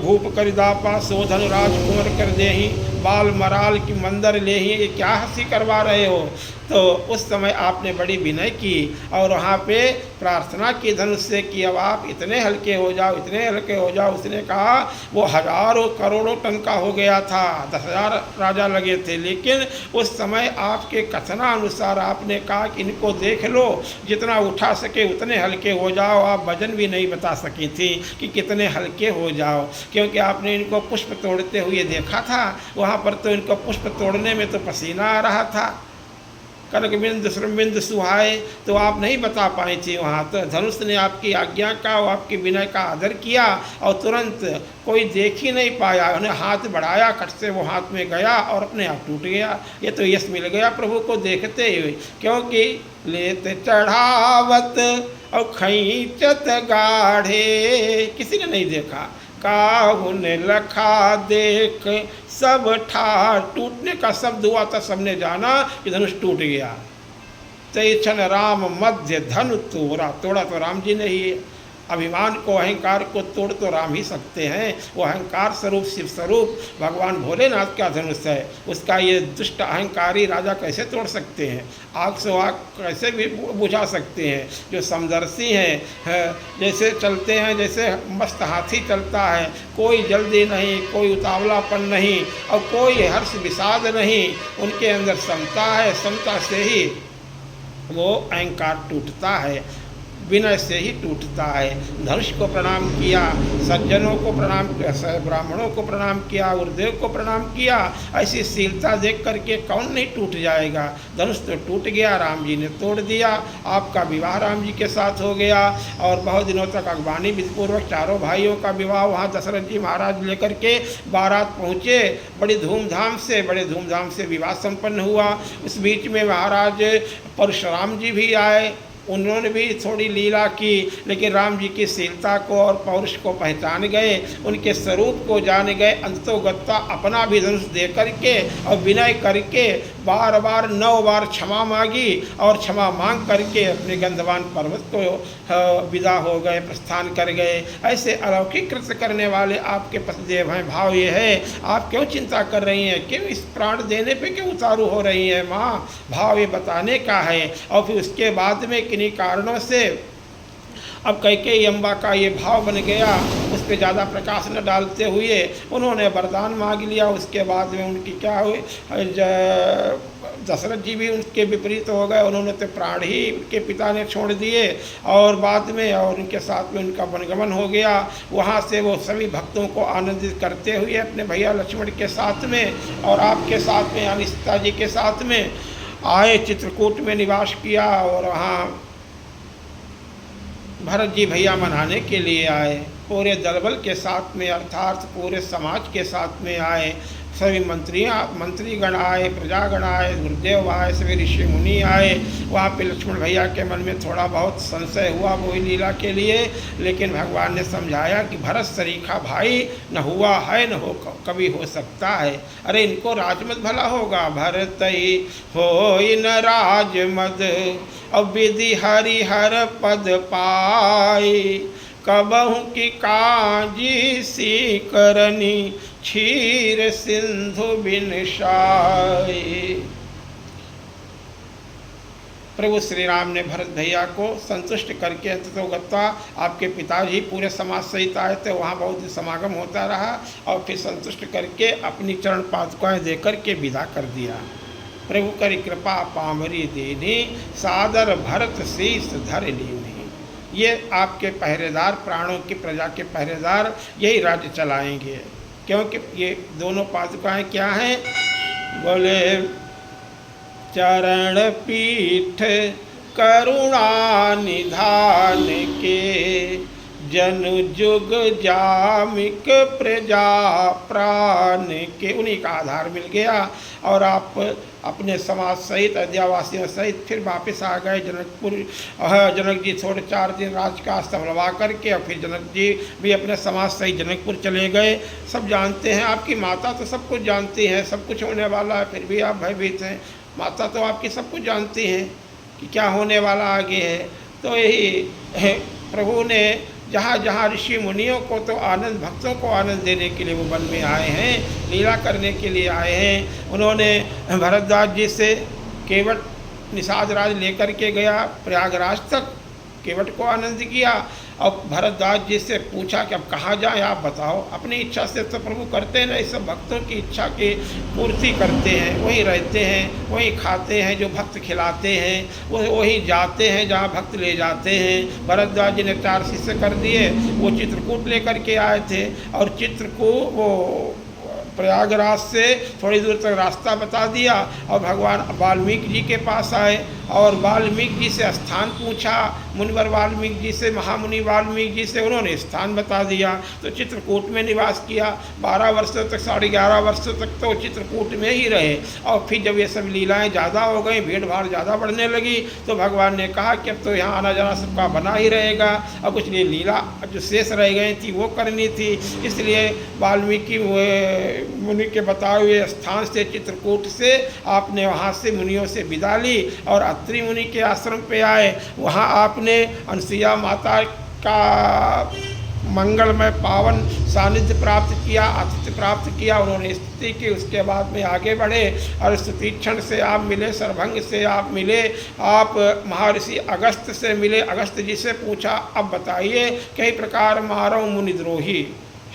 भूप कर दापा, धन राजकुंवर कर देही, बाल मराल की मंदर लेही। ये क्या हंसी करवा रहे हो। तो उस समय आपने बड़ी विनय की और वहाँ पे प्रार्थना की धनुष से कि अब आप इतने हल्के हो जाओ, इतने हल्के हो जाओ। उसने कहा वो हजारों करोड़ों टन का हो गया था, 10,000 राजा लगे थे, लेकिन उस समय आपके कथनानुसार आपने कहा कि इनको देख लो, जितना उठा सके उतने हल्के हो जाओ। आप वजन भी नहीं बता सकी थी कि कितने हल्के हो जाओ, क्योंकि आपने इनको पुष्प तोड़ते हुए देखा था। वहाँ पर तो इनको पुष्प तोड़ने में तो पसीना आ रहा था, कनक बिंद श्रमबिंद सुहाए, तो आप नहीं बता पाई थी वहाँ। तो धनुष ने आपकी आज्ञा का और आपकी विनय का आदर किया और तुरंत कोई देख ही नहीं पाया, उन्हें हाथ बढ़ाया, कट से वो हाथ में गया और अपने आप टूट गया। ये तो यश मिल गया प्रभु को देखते हुए, क्योंकि लेत चढ़ावत और खींचत गाढ़े, किसी ने नहीं देखा। काहुन लखा देख सब ठार, टूटने का शब्द हुआ था, सबने जाना कि धनुष टूट गया। तैछन राम मध्य धनु तोड़ा, तोड़ा तो राम जी ने ही। अभिमान को, अहंकार को तोड़ तो राम ही सकते हैं। वो अहंकार स्वरूप, शिव स्वरूप भगवान भोलेनाथ का धनुष है, उसका ये दुष्ट अहंकारी राजा कैसे तोड़ सकते हैं? आग से आग कैसे भी बुझा सकते हैं? जो समदर्शी हैं, जैसे चलते हैं जैसे मस्त हाथी चलता है, कोई जल्दी नहीं, कोई उतावलापन नहीं और कोई हर्ष विषाद नहीं, उनके अंदर समता है। समता से ही वो अहंकार टूटता है, विनय से ही टूटता है। धनुष को प्रणाम किया, सज्जनों को प्रणाम किया, ब्राह्मणों को प्रणाम किया, गुरुदेव को प्रणाम किया। ऐसी शीलता देख करके कौन नहीं टूट जाएगा? धनुष तो टूट गया, राम जी ने तोड़ दिया। आपका विवाह राम जी के साथ हो गया और बहुत दिनों तक अगवानी विधिपूर्वक चारों भाइयों का विवाह वहाँ दशरथ जी महाराज लेकर के बारात पहुँचे। बड़ी धूमधाम से विवाह संपन्न हुआ। उस बीच में महाराज परशुराम जी भी आए, उन्होंने भी थोड़ी लीला की, लेकिन राम जी की शीलता को और पौरुष को पहचान गए, उनके स्वरूप को जान गए। अंततोगत्ता अपना भी धनुष दे करके और विनय करके बार बार 9 बार क्षमा मांगी और क्षमा मांग करके अपने गंधवान पर्वत को विदा हो गए, प्रस्थान कर गए। ऐसे अलौकिक कृत्य करने वाले आपके पतिदेव हैं। भाव ये है, आप क्यों चिंता कर रही हैं? क्यों इस प्राण देने पे क्यों उतारू हो रही हैं माँ? भाव ये बताने का है। और फिर उसके बाद में किन्हीं कारणों से अब कैकेयी अम्बा का ये भाव बन गया, उस पर ज़्यादा प्रकाश न डालते हुए उन्होंने वरदान मांग लिया। उसके बाद में उनकी क्या हुई, दशरथ जी भी उनके विपरीत हो गए, उन्होंने तो प्राण ही उनके पिता ने छोड़ दिए और बाद में और उनके साथ में उनका वनगमन हो गया। वहाँ से वो सभी भक्तों को आनंदित करते हुए अपने भैया लक्ष्मण के साथ में और आपके साथ में यानी सीता जी के साथ में आए, चित्रकूट में निवास किया और वहाँ भरत जी भैया मनाने के लिए आए। पूरे दलबल के साथ में अर्थात पूरे समाज के साथ में आए। सभी मंत्रीगण आए, प्रजागण आए, गुरुदेव आए, सभी ऋषि मुनि आए। वहाँ पे लक्ष्मण भैया के मन में थोड़ा बहुत संशय हुआ वो लीला के लिए, लेकिन भगवान ने समझाया कि भरत सरीखा भाई न हुआ है न हो कभी हो सकता है। अरे इनको राजमद भला होगा, भरत ही हो इन राजमद अब विधि हरिहर पद पाई, कबहु की काजी सी करनी क्षीर सिंधु बिनशाई। प्रभु श्री राम ने भरत भैया को संतुष्ट करके अंततोगत्ता आपके पिताजी पूरे समाज सहित आए थे, वहाँ बहुत समागम होता रहा और फिर संतुष्ट करके अपनी चरण पादुकाएँ देकर के विदा कर दिया। प्रभु करी कृपा पामरी देनी, सादर भरत शीस धर लीनी। ये आपके पहरेदार, प्राणों की प्रजा के पहरेदार यही राज्य चलाएंगे, क्योंकि ये दोनों पादुकाएँ क्या हैं? बोले चरण पीठ करुणा निधान के, जनु जुग जामिक प्रजा प्राण के। उन्हीं का आधार मिल गया और आप अपने समाज सहित अयोध्यावासियों सहित फिर वापस आ गए जनकपुर। जनक जी थोड़े 4 दिन राजकाज संभलवा करके और फिर जनक जी भी अपने समाज सहित जनकपुर चले गए। सब जानते हैं, आपकी माता तो सब कुछ जानती है, सब कुछ होने वाला है, फिर भी आप भयभीत हैं। माता तो आपकी सब कुछ जानती हैं कि क्या होने वाला आगे है। तो यही प्रभु ने जहाँ जहाँ ऋषि मुनियों को तो आनंद, भक्तों को आनंद देने के लिए वो वन में आए हैं, लीला करने के लिए आए हैं। उन्होंने भरद्वाज जी से केवट निषाद राज लेकर के गया प्रयागराज तक, केवट को आनंद किया और भरद्वाज जी से पूछा कि अब कहाँ जाएं आप बताओ। अपनी इच्छा से तो प्रभु करते हैं ना, इस सब भक्तों की इच्छा की पूर्ति करते हैं, वहीं रहते हैं, वहीं खाते हैं, जो भक्त खिलाते हैं वो वहीं जाते हैं जहाँ भक्त ले जाते हैं। भरद्वाज जी ने 4 शिष्य कर दिए, वो चित्रकूट लेकर के आए थे और चित्रकूट वो प्रयागराज से थोड़ी दूर तक रास्ता बता दिया और भगवान वाल्मीकि जी के पास आए और वाल्मीकि जी से स्थान पूछा। मुनिवर वाल्मीकि जी से, महामुनि वाल्मीकि जी से, उन्होंने स्थान बता दिया। तो चित्रकूट में निवास किया 12 वर्षों तक, 11.5 वर्षों तक तो चित्रकूट में ही रहे। और फिर जब ये सब लीलाएं ज़्यादा हो गई, भीड़ भाड़ ज़्यादा बढ़ने लगी, तो भगवान ने कहा कि अब तो यहाँ आना जाना सबका बना ही रहेगा, अब कुछ नहीं, लीला जो शेष रह गई थी वो करनी थी। इसलिए वाल्मीकि मुनि के बताए हुए स्थान से, चित्रकूट से आपने वहाँ से मुनियों से विदा ली और अत्रि मुनि के आश्रम पे आए। वहाँ आपने अनसुईया माता का मंगलमय पावन सानिध्य प्राप्त किया, आतिथ्य प्राप्त किया, उन्होंने स्तुति की। उसके बाद में आगे बढ़े और स्तुति क्षण से आप मिले, सर्वभंग से आप मिले, आप महर्षि अगस्त से मिले। अगस्त जी से पूछा, अब बताइए कई प्रकार मारो मुनिद्रोही,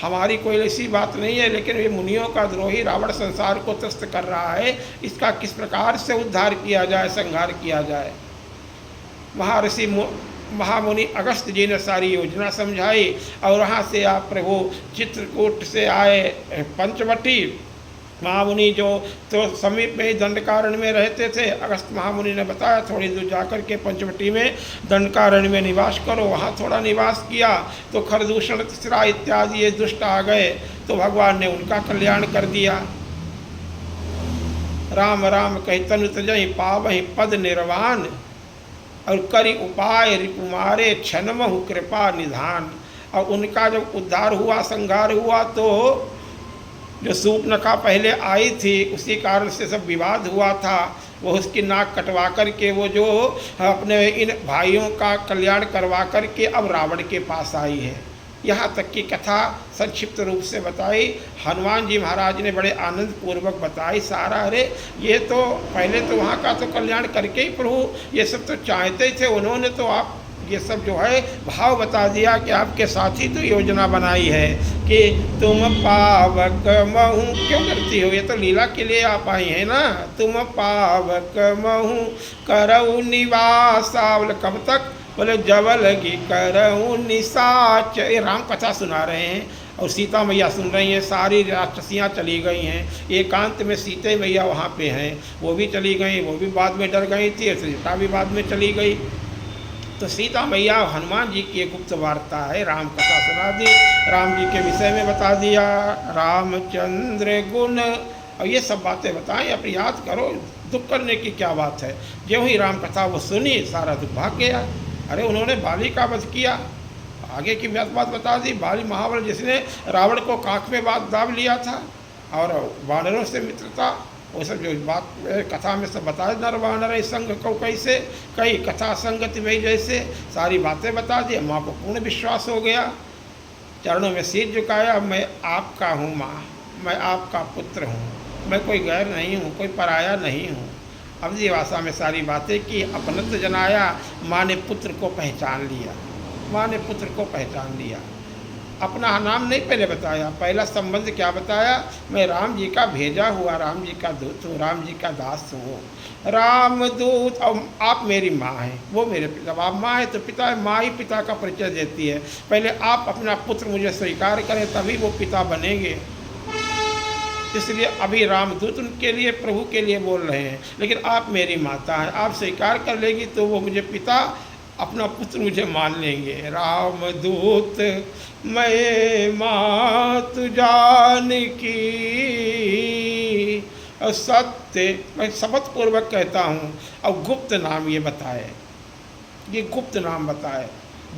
हमारी कोई ऐसी बात नहीं है, लेकिन ये मुनियों का द्रोही रावण संसार को त्रस्त कर रहा है, इसका किस प्रकार से उद्धार किया जाए, संहार किया जाए। महर्षि महामुनि अगस्त जी ने सारी योजना समझाई और वहाँ से आप प्रभु चित्रकूट से आए पंचवटी। महामुनि जो तो समीप में ही दंडकारण्य में रहते थे, अगस्त महामुनि ने बताया थोड़ी दूर जाकर के पंचवटी में दंडकारण्य में निवास करो। वहाँ थोड़ा निवास किया तो खरदूषण तिसरा इत्यादि ये दुष्ट आ गए, तो भगवान ने उनका कल्याण कर दिया। राम राम कहि तनु तजहि पावहि पद निर्वाण, और करी उपाय रिपुमारे क्षणमहु कृपा निधान। और उनका जब उद्धार हुआ, संहार हुआ, तो जो सूर्पनखा पहले आई थी उसी कारण से सब विवाद हुआ था, वो उसकी नाक कटवा कर के वो जो अपने इन भाइयों का कल्याण करवा कर के अब रावण के पास आई है। यहाँ तक की कथा संक्षिप्त रूप से बताई। हनुमान जी महाराज ने बड़े आनंद पूर्वक बताई सारा। अरे ये तो पहले तो वहाँ का तो कल्याण करके ही प्रभु ये सब तो चाहते ही थे, उन्होंने तो आप ये सब जो है भाव बता दिया कि आपके साथ ही तो योजना बनाई है कि तुम पावक महू क्यों करती हो, ये तो लीला के लिए आप आई हैं ना। तुम पावक महू करऊ निवासा, बोले कब तक, बोले जब लगी करऊ निसाच। ये राम कथा सुना रहे हैं और सीता मैया सुन रही हैं। सारी राक्षसियाँ चली गई हैं, एकांत में सीते मैया वहाँ पे हैं, वो भी चली गई, वो भी बाद में डर गई थी, सीता भी बाद में चली गई। तो सीता मैया हनुमान जी की एक गुप्त वार्ता है, राम कथा सुना दी, राम जी के विषय में बता दिया, रामचंद्र गुण और ये सब बातें बताएं। अब याद करो, दुख करने की क्या बात है। जो ही राम कथा वो सुनी, सारा दुख भाग गया। अरे उन्होंने बाली का वध किया, आगे की बात बता दी। बाली महाबल जिसने रावण को कांख में बात दाब लिया था और वानरों से मित्रता, वो सब जो बात कथा में सब बताए, नर वानर संग को कैसे कई कथा संगति वही जैसे सारी बातें बता दी। माँ को पूर्ण विश्वास हो गया, चरणों में सिर झुकाया, मैं आपका हूँ माँ, मैं आपका पुत्र हूँ, मैं कोई गैर नहीं हूँ, कोई पराया नहीं हूँ। अवधी भाषा में सारी बातें की, अपनत्व जनाया। माँ ने पुत्र को पहचान लिया, माँ ने पुत्र को पहचान लिया। अपना नाम नहीं पहले बताया, पहला संबंध क्या बताया, मैं राम जी का भेजा हुआ, राम जी का दूत हूँ, राम जी का दास हूँ, राम दूत। और आप मेरी माँ हैं, वो मेरे पिता। जब आप माँ है तो पिता है, माँ ही पिता का परिचय देती है। पहले आप अपना पुत्र मुझे स्वीकार करें तभी वो पिता बनेंगे। इसलिए अभी रामदूत उनके लिए, प्रभु के लिए बोल रहे हैं, लेकिन आप मेरी माता हैं, आप स्वीकार कर लेगी तो वो मुझे पिता, अपना पुत्र मुझे मान लेंगे। रामदूत मैं मात जानकी और सत्य, मैं शपथ पूर्वक कहता हूँ। और गुप्त नाम ये बताए, ये गुप्त नाम बताए,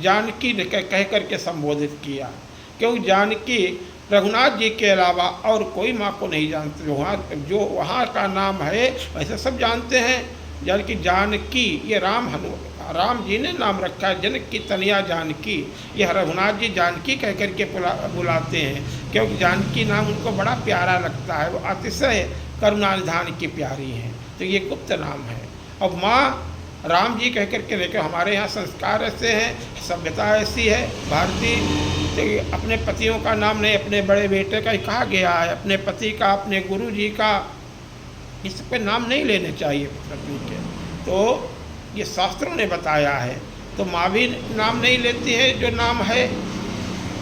जानकी ने कह करके संबोधित किया। क्योंकि जानकी रघुनाथ जी के अलावा और कोई माँ को नहीं जानते। जो वहाँ का नाम है वैसे सब जानते हैं। जानकी, जानकी ये राम जी ने नाम रखा है, जनक की तनिया जानकी। यह रघुनाथ जी जानकी कह कर के बुलाते हैं, क्योंकि जानकी नाम उनको बड़ा प्यारा लगता है, वो अतिशय करुणानिधान की प्यारी हैं। तो ये गुप्त नाम है। और माँ राम जी कह कर के लेकर, हमारे यहाँ संस्कार ऐसे हैं, सभ्यता ऐसी है भारतीय, तो अपने पतियों का नाम नहीं, अपने बड़े बेटे का ही कहा गया है, अपने पति का, अपने गुरु जी का, इस पे नाम नहीं लेने चाहिए पत्नी के। तो ये शास्त्रों ने बताया है। तो माँ भी नाम नहीं लेती है जो नाम है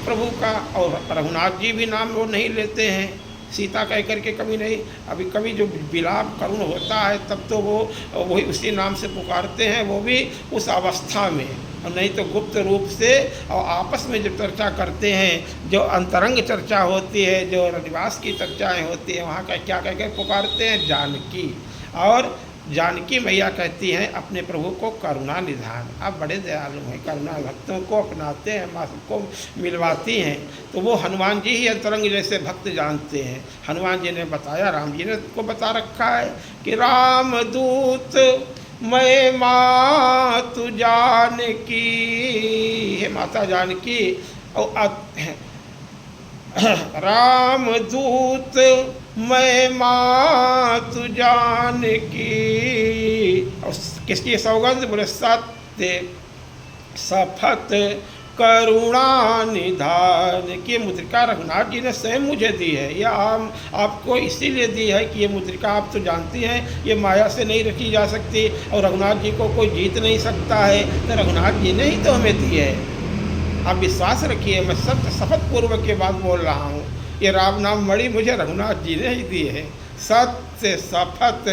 प्रभु का, और रघुनाथ जी भी नाम वो नहीं लेते हैं, सीता कह करके कभी नहीं। अभी कभी जो विलाप करुण होता है तब तो वो वही उसी नाम से पुकारते हैं, वो भी उस अवस्था में, और नहीं तो गुप्त रूप से। और आपस में जब चर्चा करते हैं, जो अंतरंग चर्चा होती है, जो निवास की चर्चाएं होती हैं, वहाँ का क्या कह कर पुकारते हैं, जानकी। और जानकी मैया कहती हैं अपने प्रभु को करुणा निधान, आप बड़े दयालु हैं, करुणा भक्तों को अपनाते हैं, माँ सबको मिलवाती हैं। तो वो हनुमान जी ही अंतरंग जैसे भक्त जानते हैं। हनुमान जी ने बताया, राम जी ने को बता रखा है कि रामदूत मैं मातु जानकी, हे माता जानकी, और राम दूत मैं मातु जानकी, और किसकी सौगंध? बोले सत्य सफत करुणा निधान की मुद्रिका रघुनाथ जी ने स्वयं मुझे दी है। यह आपको इसीलिए दी है कि ये मुद्रिका आप तो जानती हैं ये माया से नहीं रखी जा सकती और रघुनाथ जी को कोई जीत नहीं सकता है, तो रघुनाथ जी ने ही तो हमें दी है। आप विश्वास रखिए, मैं सत्य शपथ पूर्वक के बात बोल रहा हूँ, ये राम नाम मणि मुझे रघुनाथ जी ने ही दी है। सत्य शपथ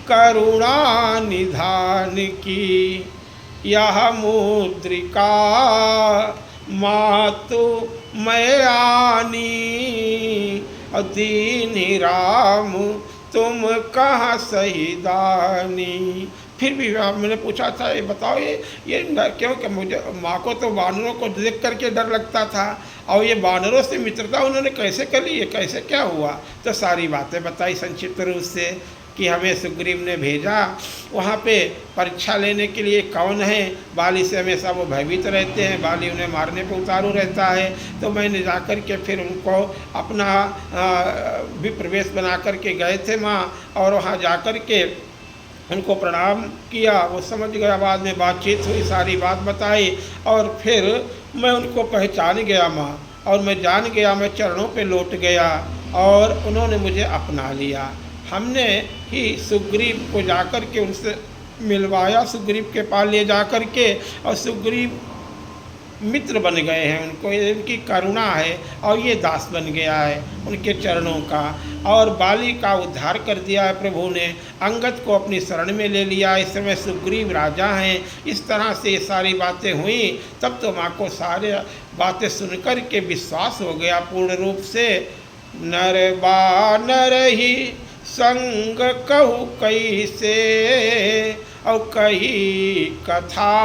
करुणा निधान की यह मुद्रिका मातु मैं आनी, और दीन राम तुम कहाँ सहीदानी। फिर भी मैंने पूछा था, ये बताओ ये क्योंकि मुझे माँ को तो वानरों को देख करके डर लगता था, और ये वानरों से मित्रता उन्होंने कैसे कर ली, ये कैसे क्या हुआ? तो सारी बातें बताई संक्षिप्त रूप से कि हमें सुग्रीव ने भेजा वहाँ पे परीक्षा लेने के लिए कौन है। बाली से हमेशा वो भयभीत रहते हैं, बाली उन्हें मारने पर उतारू रहता है। तो मैंने जा कर के फिर उनको अपना विप्रवेश बना कर के गए थे माँ, और वहाँ जा कर के उनको प्रणाम किया। वो समझ गया, बाद में बातचीत हुई, सारी बात बताई, और फिर मैं उनको पहचान गया माँ, और मैं जान गया, मैं चरणों पे लौट गया और उन्होंने मुझे अपना लिया। हमने ही सुग्रीव को जाकर के उनसे मिलवाया, सुग्रीव के पास ले जाकर के, और सुग्रीव मित्र बन गए हैं। उनको इनकी करुणा है, और ये दास बन गया है उनके चरणों का, और बाली का उद्धार कर दिया है प्रभु ने, अंगद को अपनी शरण में ले लिया। इस समय सुग्रीव राजा हैं। इस तरह से ये सारी बातें हुई। तब तो माँ को सारे बातें सुनकर के विश्वास हो गया पूर्ण रूप से। नर बानर ही संग कहु कैसे, और कही कथा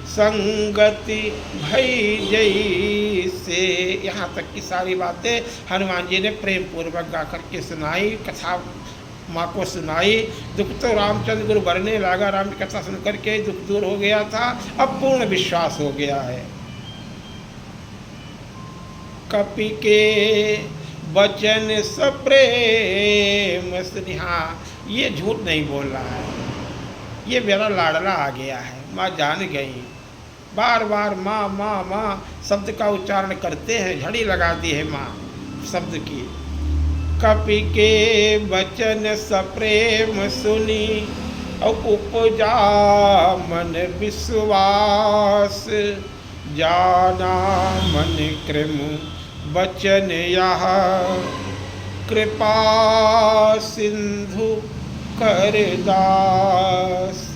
संगति भई जैसे। यहाँ तक की सारी बातें हनुमान जी ने प्रेम पूर्वक गा करके सुनाई, कथा माँ को सुनाई। दुख तो रामचंद्र गुरु बरने लगा, राम की कथा सुन करके दुख दूर हो गया था, अब पूर्ण विश्वास हो गया है। कपि के वचन सप्रेम स्नेहा, ये झूठ नहीं बोल रहा है, ये मेरा लाडला आ गया है। माँ जान गई, बार बार माँ माँ माँ शब्द का उच्चारण करते हैं, झड़ी लगाती है माँ शब्द की। कपि के वचन सप्रेम सुनी, और उपजा मन विश्वास, जाना मन कृम वचन यह, कृपा सिंधु कर दास।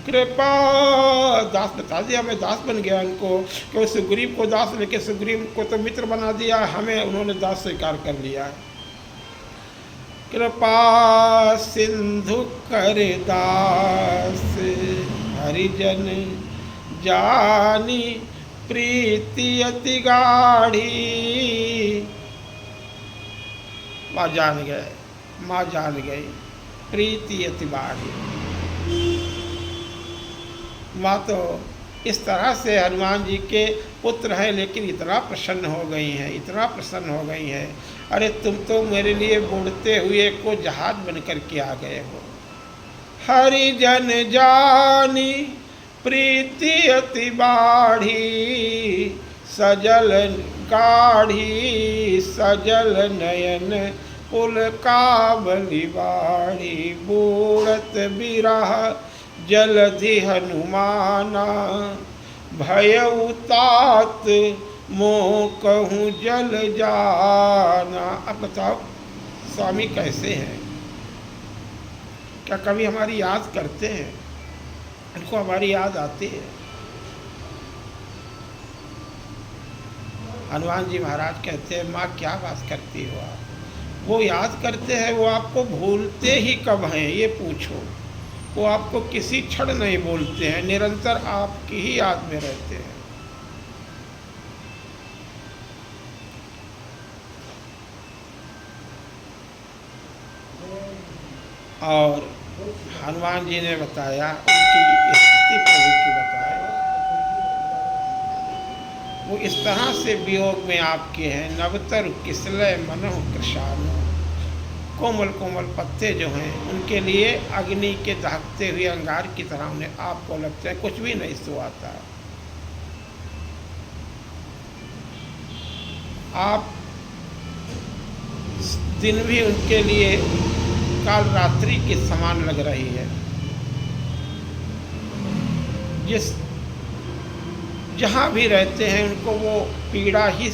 कृपा दास बता दिया, मैं दास बन गया उनको, कि सुग्रीव को दास लेके सुग्रीव को तो मित्र बना दिया, हमें उन्होंने दास स्वीकार कर लिया। कृपा सिंधु कर दास, हरिजन जानी प्रीति अति गाढ़ी। माँ जान गए, माँ जान गई, प्रीति अति गाढ़ी। माँ तो इस तरह से हनुमान जी के पुत्र हैं, लेकिन इतना प्रसन्न हो गई हैं, इतना प्रसन्न हो गई हैं। अरे तुम तो मेरे लिए बुड़ते हुए को जहाज बन कर के आ गए हो। हरिजन जानी प्रीति अति बाढ़ी, सजल गाढ़ी सजल नयन पुलकावली बाढ़ी। बूढ़त बिरह जलधि हनुमाना, भय उतात मोह कहूँ जल जाना। अब बताओ स्वामी कैसे हैं? क्या कभी हमारी याद करते हैं? उनको हमारी याद आती है? हनुमान जी महाराज कहते हैं, माँ क्या बात करती हो आप? वो याद करते हैं, वो आपको भूलते ही कब हैं ये पूछो। वो आपको किसी क्षण नहीं भूलते हैं, निरंतर आपकी ही याद में रहते हैं। और हनुमान जी ने बताया, उनकी स्थिति प्रभु की बताई। वो इस तरह से वियोग में आपके हैं। नवतर किसलय मनो कृषाणु, कोमल कोमल पत्ते जो हैं उनके लिए अग्नि के दहकते हुए अंगार की तरह उन्हें आपको लगता है कुछ भी नहीं सुहाता। आप दिन भी उनके लिए काल रात्रि के समान लग रही है। जिस जहाँ भी रहते हैं उनको वो पीड़ा ही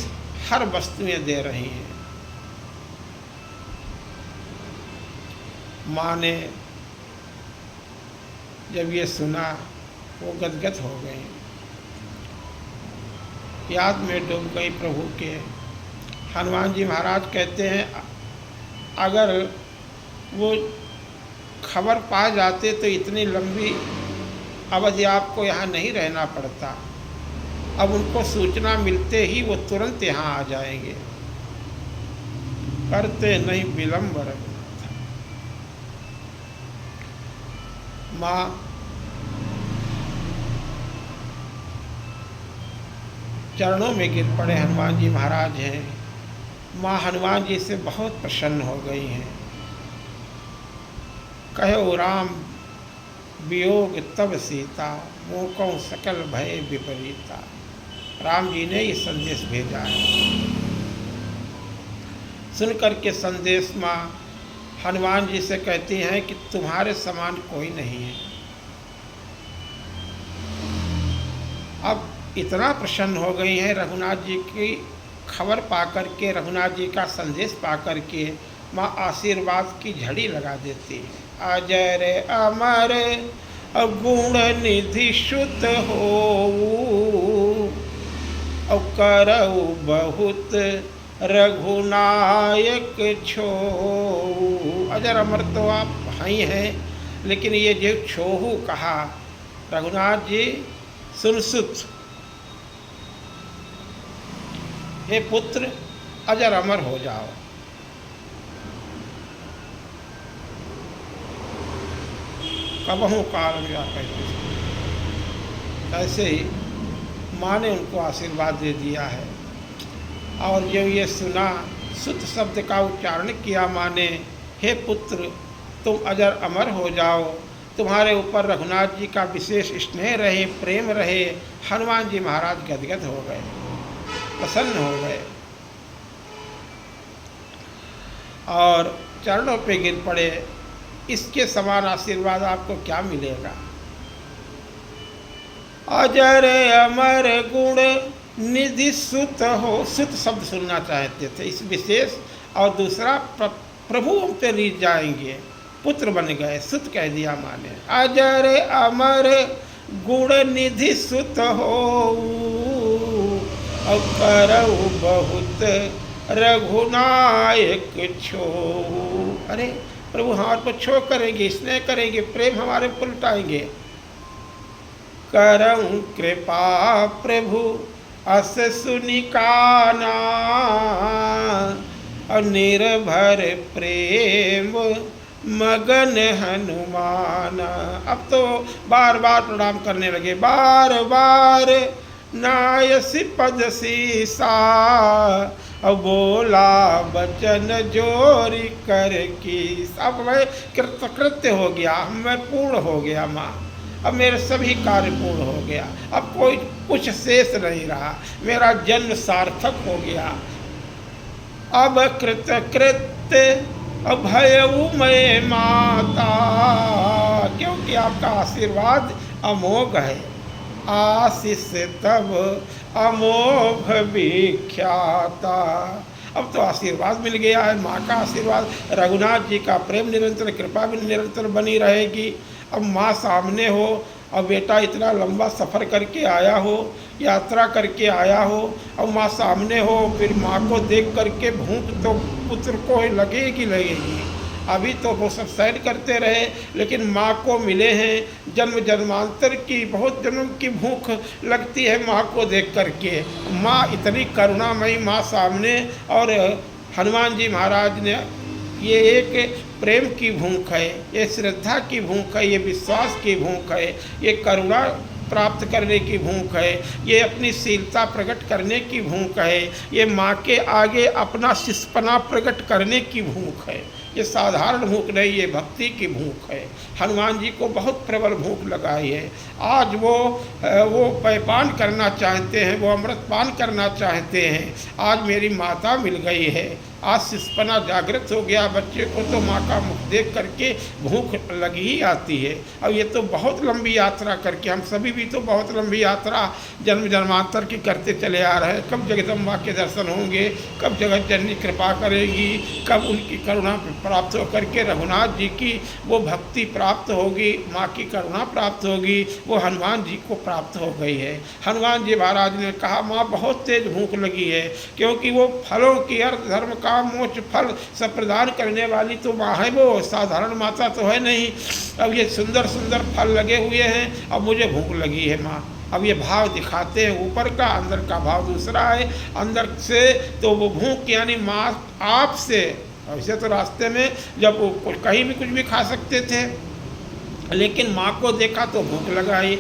हर वस्तुएं दे रही हैं। माँ ने जब ये सुना वो गदगद हो गई, याद में डूब गई प्रभु के। हनुमान जी महाराज कहते हैं अगर वो खबर पा जाते तो इतनी लंबी अवधि आपको यहाँ नहीं रहना पड़ता। अब उनको सूचना मिलते ही वो तुरंत यहाँ आ जाएंगे। करते नहीं विलंब रघुनाथ। माँ चरणों में गिर पड़े। हनुमान जी महाराज हैं। माँ हनुमान जी से बहुत प्रसन्न हो गई हैं। कहो राम वियोग तब सीता, मोकों सकल भय विपरीता। राम जी ने ये संदेश भेजा है। सुन करके संदेश माँ हनुमान जी से कहती हैं कि तुम्हारे समान कोई नहीं है। अब इतना प्रसन्न हो गई हैं रघुनाथ जी की खबर पाकर के, रघुनाथ जी का संदेश पाकर के माँ आशीर्वाद की झड़ी लगा देती है। अजर अमर गुण निधि शुद्ध हो, करऊ बहुत रघुनायक छो। अजर अमर तो आप भाई हैं, लेकिन ये जो छोहू कहा रघुनाथ जी सुनसुत, हे पुत्र अजर अमर हो जाओ। कबहू काल में कहते ऐसे ही माँ ने उनको आशीर्वाद दे दिया है। और जब ये सुना, सुत शब्द का उच्चारण किया माँ ने, हे पुत्र तुम अजर अमर हो जाओ, तुम्हारे ऊपर रघुनाथ जी का विशेष स्नेह रहे, प्रेम रहे। हनुमान जी महाराज गदगद हो गए, प्रसन्न हो गए और चरणों पे गिर पड़े। इसके समान आशीर्वाद आपको क्या मिलेगा। अजर अमर गुण निधि सुत हो, सुत शब्द सुनना चाहते थे इस विशेष। और दूसरा प्रभु हम पे रीझ जाएंगे, पुत्र बन गए, सुत कह दिया माँ ने। अजर अमर गुण निधि सुत हो, और करऊ बहुत रघुनायक छो। अरे प्रभु हमारे पर छो करेंगे, स्नेह करेंगे, प्रेम हमारे पर लुटाएंगे। करऊँ कृपा प्रभु अस सुनिकाना, और निर्भर प्रेम मगन हनुमान। अब तो बार बार प्रणाम करने लगे, बार बार नायसी पद सीसा, अब बोला बचन जोरी कर की। अब मैं कृतकृत्य हो गया, मैं पूर्ण हो गया माँ, अब मेरे सभी कार्य पूर्ण हो गया, अब कोई कुछ शेष नहीं रहा, मेरा जन्म सार्थक हो गया। अब कृतकृत्य अभयऊ मैं माता, क्योंकि आपका आशीर्वाद अमोघ है। आशीष तब अमोघ विख्याता। अब तो आशीर्वाद मिल गया है, माँ का आशीर्वाद, रघुनाथ जी का प्रेम निरंतर, कृपा भी निरंतर बनी रहेगी। अब माँ सामने हो और बेटा इतना लंबा सफ़र करके आया हो, यात्रा करके आया हो, और माँ सामने हो, फिर माँ को देख करके भूख तो पुत्र को लगेगी लगेगी। अभी तो वो सब सैर करते रहे, लेकिन माँ को मिले हैं, जन्म जन्मांतर की बहुत जन्म की भूख लगती है माँ को देख करके। माँ इतनी करुणामयी माँ सामने, और हनुमान जी महाराज ने ये एक प्रेम की भूख है, ये श्रद्धा की भूख है, ये विश्वास की भूख है, ये करुणा प्राप्त करने की भूख है, ये अपनी शीलता प्रकट करने की भूख है, ये माँ के आगे अपना शिष्यपना प्रकट करने की भूख है। ये साधारण भूख नहीं, ये भक्ति की भूख है। हनुमान जी को बहुत प्रबल भूख लगाई है। आज वो पेयपान करना चाहते हैं, वो अमृत पान करना चाहते हैं। आज मेरी माता मिल गई है, आज शिष्यपना जागृत हो गया। बच्चे को तो माँ का मुख देख करके भूख लगी ही आती है। अब ये तो बहुत लंबी यात्रा करके, हम सभी भी तो बहुत लंबी यात्रा जन्म जन्मांतर की करते चले आ रहे हैं। कब जगदम्बा के दर्शन होंगे, कब जगत जननी कृपा करेगी, कब उनकी करुणा प्राप्त होकर के रघुनाथ जी की वो भक्ति प्राप्त होगी, माँ की करुणा प्राप्त होगी। वो हनुमान जी को प्राप्त हो गई है। हनुमान जी महाराज ने कहा, माँ बहुत तेज भूख लगी है, क्योंकि वो फलों की, अर्थ धर्म का मोक्ष फल सब प्रदान करने वाली तो माँ है, वो साधारण माता तो है नहीं। अब ये सुंदर सुंदर फल लगे हुए हैं, अब मुझे भूख लगी है माँ। अब ये भाव दिखाते हैं ऊपर का, अंदर का भाव दूसरा है। अंदर से तो वो भूख यानी माँ आपसे, ऐसे तो रास्ते में जब कहीं भी कुछ भी खा सकते थे, लेकिन माँ को देखा तो भूख लगाई।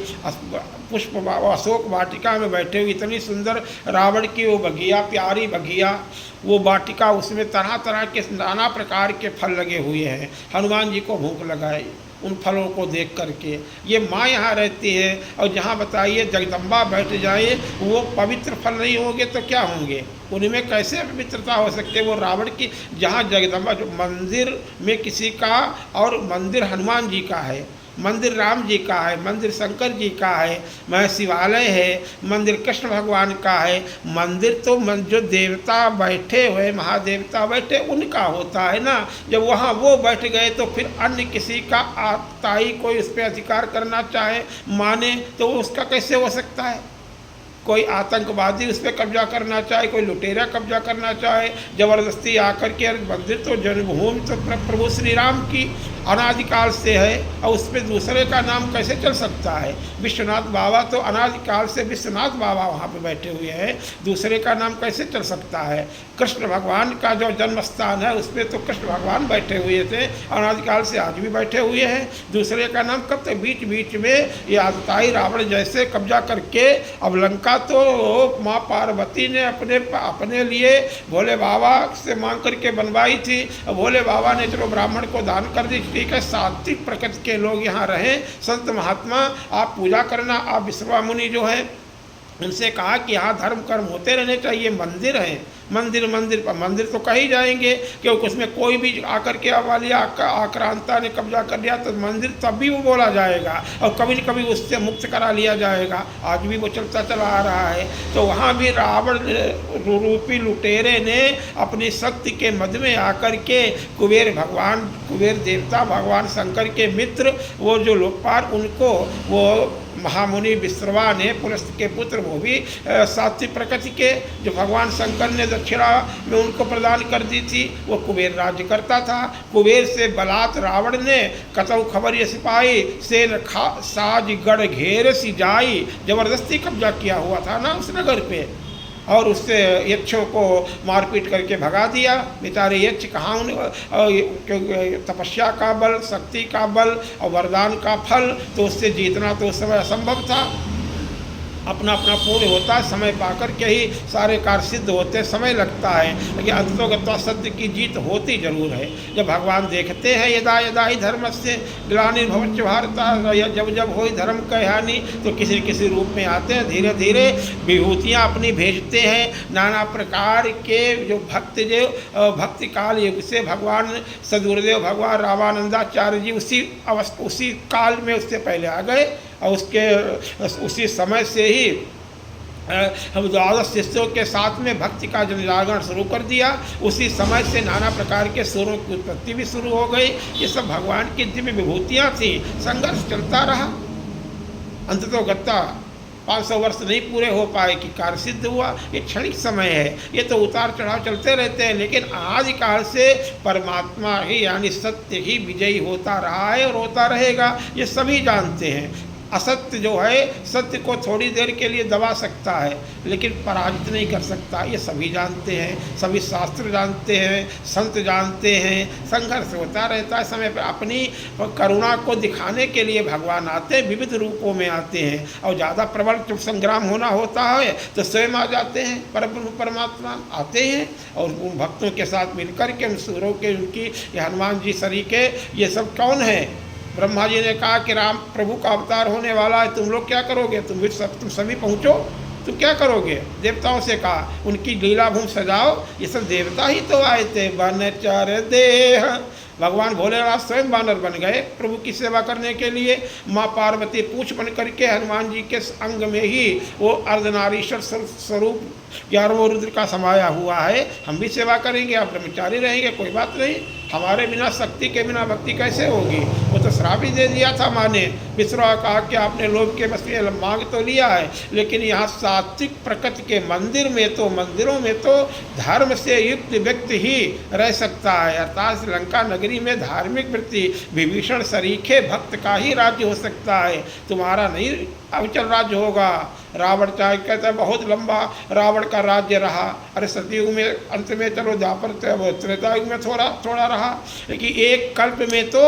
पुष्प अशोक वाटिका में बैठे हुए, इतनी सुंदर रावण की वो बगिया, प्यारी बगिया, वो वाटिका, उसमें तरह तरह के नाना प्रकार के फल लगे हुए हैं। हनुमान जी को भूख लगाई उन फलों को देख करके। ये माँ यहाँ रहती है, और जहाँ बताइए जगदम्बा बैठ जाए, वो पवित्र फल नहीं होंगे तो क्या होंगे, उनमें कैसे पवित्रता हो सकती है। वो रावण की, जहाँ जगदम्बा, जो मंदिर में किसी का, और मंदिर हनुमान जी का है, मंदिर राम जी का है, मंदिर शंकर जी का है, वह शिवालय है, मंदिर कृष्ण भगवान का है। मंदिर तो जो देवता बैठे हुए, महादेवता बैठे, उनका होता है ना। जब वहाँ वो बैठ गए तो फिर अन्य किसी का आताई कोई उस पर अधिकार करना चाहे, माने, तो उसका कैसे हो सकता है। कोई आतंकवादी उस पर कब्जा करना चाहे, कोई लुटेरा कब्जा करना चाहे, ज़बरदस्ती आकर के। मंदिर तो जन्मभूमि तो प्रभु श्री राम की अनादिकाल से है, और उस पर दूसरे का नाम कैसे चल सकता है। विश्वनाथ बाबा तो अनादिकाल से विश्वनाथ बाबा वहाँ पे बैठे हुए हैं, दूसरे का नाम कैसे चल सकता है। कृष्ण भगवान का जो जन्म स्थान है, उस पर तो कृष्ण भगवान बैठे हुए थे, अनादिकाल से आज भी बैठे हुए हैं। दूसरे का नाम कब तक, बीच बीच में ये आतताई रावण जैसे कब्जा करके। अब लंका तो माँ पार्वती ने अपने लिए भोले बाबा से मांग करके बनवाई थी। भोले बाबा ने चलो ब्राह्मण को दान कर दी, ठीक है। सात्विक प्रकृति के लोग यहाँ रहें, संत महात्मा, आप पूजा करना। आप विश्वा मुनि जो है, उनसे कहा कि यहाँ धर्म कर्म होते रहने चाहिए। मंदिर है, मंदिर तो कहीं जाएंगे, क्योंकि उसमें कोई भी आकर के वालिया आक्रांता ने कब्जा कर लिया तो मंदिर तब भी वो बोला जाएगा, और कभी न कभी उससे मुक्त करा लिया जाएगा। आज भी वो चलता चला आ रहा है। तो वहाँ भी रावण रूपी लुटेरे ने अपनी शक्ति के मद में आकर के कुबेर देवता भगवान शंकर के मित्र, वो जो लोकपाल, उनको वो महामुनि विश्रवा ने, पुलस्त के पुत्र, वो भी सात्विक प्रकृति के, जो भगवान शंकर ने दक्षिणा में उनको प्रदान कर दी थी। वो कुबेर राज्य करता था। कुबेर से बलात् रावण ने कतौ खबर ये सिपाही सेन साज गढ़ घेर सी जाई, जबरदस्ती कब्जा किया हुआ था ना उस नगर पे, और उससे यक्षों को मारपीट करके भगा दिया। बेचारे यक्ष कहाँ, तपस्या का बल, शक्ति का बल और वरदान का फल, तो उससे जीतना तो उस समय असंभव था। अपना अपना पूर्ण होता है, समय पाकर के ही सारे कार्य सिद्ध होते, समय लगता है, लेकिन अंततोगत्वा सत्य की जीत होती जरूर है। जब भगवान देखते हैं यदा यदा ही धर्म से ग्लानिर्भवति भारत, जब हो धर्म का हानि, तो किसी किसी रूप में आते हैं। धीरे धीरे विभूतियाँ अपनी भेजते हैं। नाना प्रकार के जो भक्ति काल युग से भगवान सदगुरुदेव भगवान रामानंदाचार्य जी उसी काल में उससे पहले आ गए, और उसी समय से ही हम 12 शिष्यों के साथ में भक्ति का जनजागरण शुरू कर दिया। उसी समय से नाना प्रकार के सुरों की उत्पत्ति भी शुरू हो गई। ये सब भगवान की दिव्य विभूतियाँ थी। संघर्ष चलता रहा, अंततोगत्वा 500 वर्ष नहीं पूरे हो पाए कि कार्य सिद्ध हुआ। ये क्षणिक समय है, ये तो उतार चढ़ाव चलते रहते हैं, लेकिन आदिकाल से परमात्मा ही यानी सत्य ही विजयी होता रहा है और होता रहेगा, ये सभी जानते हैं। असत्य जो है सत्य को थोड़ी देर के लिए दबा सकता है, लेकिन पराजित नहीं कर सकता। ये सभी जानते हैं, सभी शास्त्र जानते हैं, संत जानते हैं। संघर्ष होता रहता है, समय पर अपनी करुणा को दिखाने के लिए भगवान आते हैं, विविध रूपों में आते हैं। और ज़्यादा प्रबल जब संग्राम होना होता है तो स्वयं आ जाते हैं, परमात्मा आते हैं और उन भक्तों के साथ मिलकर के, उन सूरों के, उनकी हनुमान जी सरीखे, ये सब कौन है? ब्रह्मा जी ने कहा कि राम प्रभु का अवतार होने वाला है, तुम लोग क्या करोगे? तुम सभी पहुँचो, तुम क्या करोगे? देवताओं से कहा उनकी लीला भूमि सजाओ। ये सब देवता ही तो आए थे। बनचर देह, भगवान भोलेनाथ स्वयं वानर बन गए प्रभु की सेवा करने के लिए। माँ पार्वती पूछ बन करके हनुमान जी के अंग में ही वो अर्धनारीश्वर स्वरूप 11वां रुद्र का समाया हुआ है। हम भी सेवा करेंगे, आप ब्रह्मचारी रहेंगे, कोई बात नहीं। हमारे बिना शक्ति के बिना भक्ति कैसे होगी? वो तो श्राप ही दे दिया था माँ ने। विश्वा कहा कि आपने लोभ के बस में मांग तो लिया है, लेकिन यहाँ सात्विक प्रकृति के मंदिरों में तो धर्म से युक्त व्यक्ति ही रह सकता है। अर्थात लंका नगरी में धार्मिक वृत्ति विभीषण सरीखे भक्त का ही राज्य हो सकता है, तुम्हारा नहीं अविचल राज्य होगा। रावण चाहे कहता है बहुत लंबा रावण का राज्य रहा, अरे सतयुग में अंत में चलो द्वापर त्रेतायुग में थोड़ा थोड़ा रहा, लेकिन एक कल्प में तो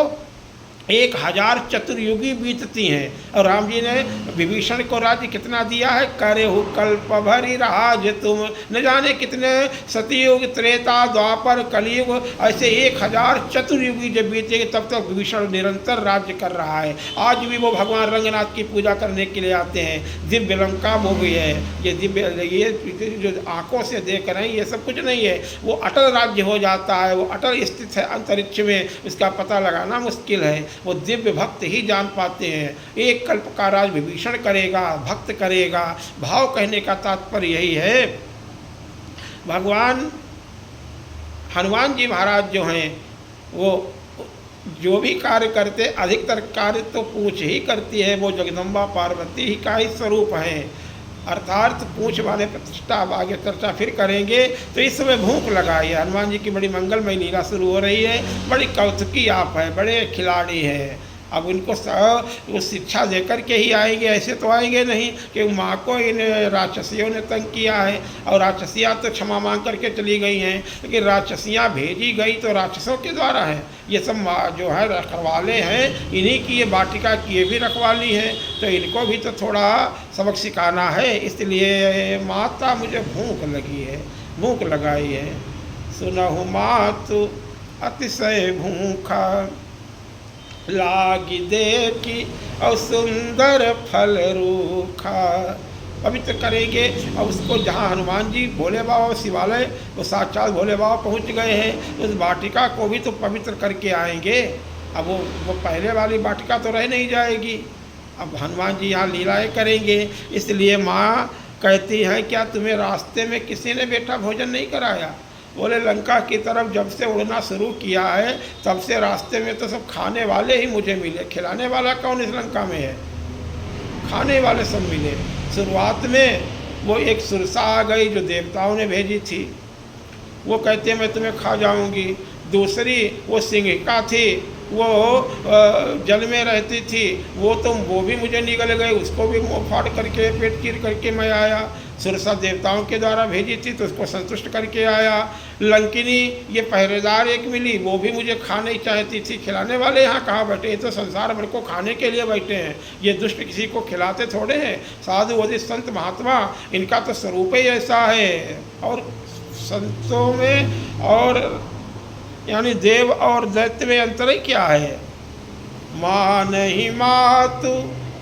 1000 चतुर्युगी बीतती हैं। और राम जी ने विभीषण को राज्य कितना दिया है? करे हो कल्प भरी राज तुम, न जाने कितने सतयुग, त्रेता, द्वापर, कलयुग, ऐसे 1000 चतुर्युगी जब बीतेंगे तब तक विभीषण निरंतर राज्य कर रहा है। आज भी वो भगवान रंगनाथ की पूजा करने के लिए आते हैं। दिव्य लंका वो भी है, ये दिव्य, ये जो आंखों से देख रहे हैं ये सब कुछ नहीं है। वो अटल राज्य हो जाता है, वो अटल स्थित है अंतरिक्ष में, इसका पता लगाना मुश्किल है। वो दिव्य भक्त ही जान पाते हैं। एक कल्प का राज विभीषण करेगा, भक्त करेगा। भाव कहने का तात्पर्य यही है। भगवान हनुमान जी महाराज जो हैं वो जो भी कार्य करते, अधिकतर कार्य तो पूछ ही करती है, वो जगदम्बा पार्वती ही का ही स्वरूप है। अर्थात पूछ वाले प्रतिष्ठा, अब आगे चर्चा फिर करेंगे। तो इस समय भूख लगाई है। हनुमान जी की बड़ी मंगलमय लीला शुरू हो रही है। बड़ी कौतुकी आप है, बड़े खिलाड़ी हैं। अब उनको वो शिक्षा देकर के ही आएंगे, ऐसे तो आएंगे नहीं कि माँ को इन राक्षसियों ने तंग किया है। और राक्षसियाँ तो क्षमा मांग करके चली गई हैं, लेकिन राक्षसियाँ भेजी गई तो राक्षसों के द्वारा है। ये सब जो है रखवाले हैं, इन्हीं की ये वाटिका की ये भी रखवाली है, तो इनको भी तो थोड़ा सबक सिखाना है। इसलिए माता मुझे भूख लगी है, भूख लगाई है। सुनहु मातु अतिशय भूखा, लागी देखी और सुंदर फल रूखा। पवित्र करेंगे और उसको जहाँ हनुमान जी भोले बाबा शिवालय, वो साक्षात भोले बाबा पहुँच गए हैं, उस वाटिका को भी तो पवित्र करके आएंगे। अब वो पहले वाली वाटिका तो रह नहीं जाएगी। अब हनुमान जी यहाँ लीलाएँ करेंगे। इसलिए माँ कहती हैं क्या तुम्हें रास्ते में किसी ने बेटा भोजन नहीं कराया? बोले लंका की तरफ जब से उड़ना शुरू किया है तब से रास्ते में तो सब खाने वाले ही मुझे मिले। खिलाने वाला कौन इस लंका में है? खाने वाले सब मिले। शुरुआत में वो एक सुरसा आ गई जो देवताओं ने भेजी थी, वो कहते हैं मैं तुम्हें खा जाऊंगी। दूसरी वो सिंहिका थी, वो जल में रहती थी, वो भी मुझे निगल गए, उसको भी मुँह फाड़ करके पेट चीर करके मैं आया। सुरसा देवताओं के द्वारा भेजी थी तो उसको संतुष्ट करके आया। लंकिनी ये पहरेदार एक मिली, वो भी मुझे खाना ही चाहती थी। खिलाने वाले यहाँ कहाँ बैठे? ये तो संसार भर को खाने के लिए बैठे हैं। ये दुष्ट किसी को खिलाते थोड़े हैं। साधु वधि संत महात्मा, इनका तो स्वरूप ही ऐसा है। और संतों में और यानी देव और दैत्य में अंतर ही क्या है? माँ नहीं मातु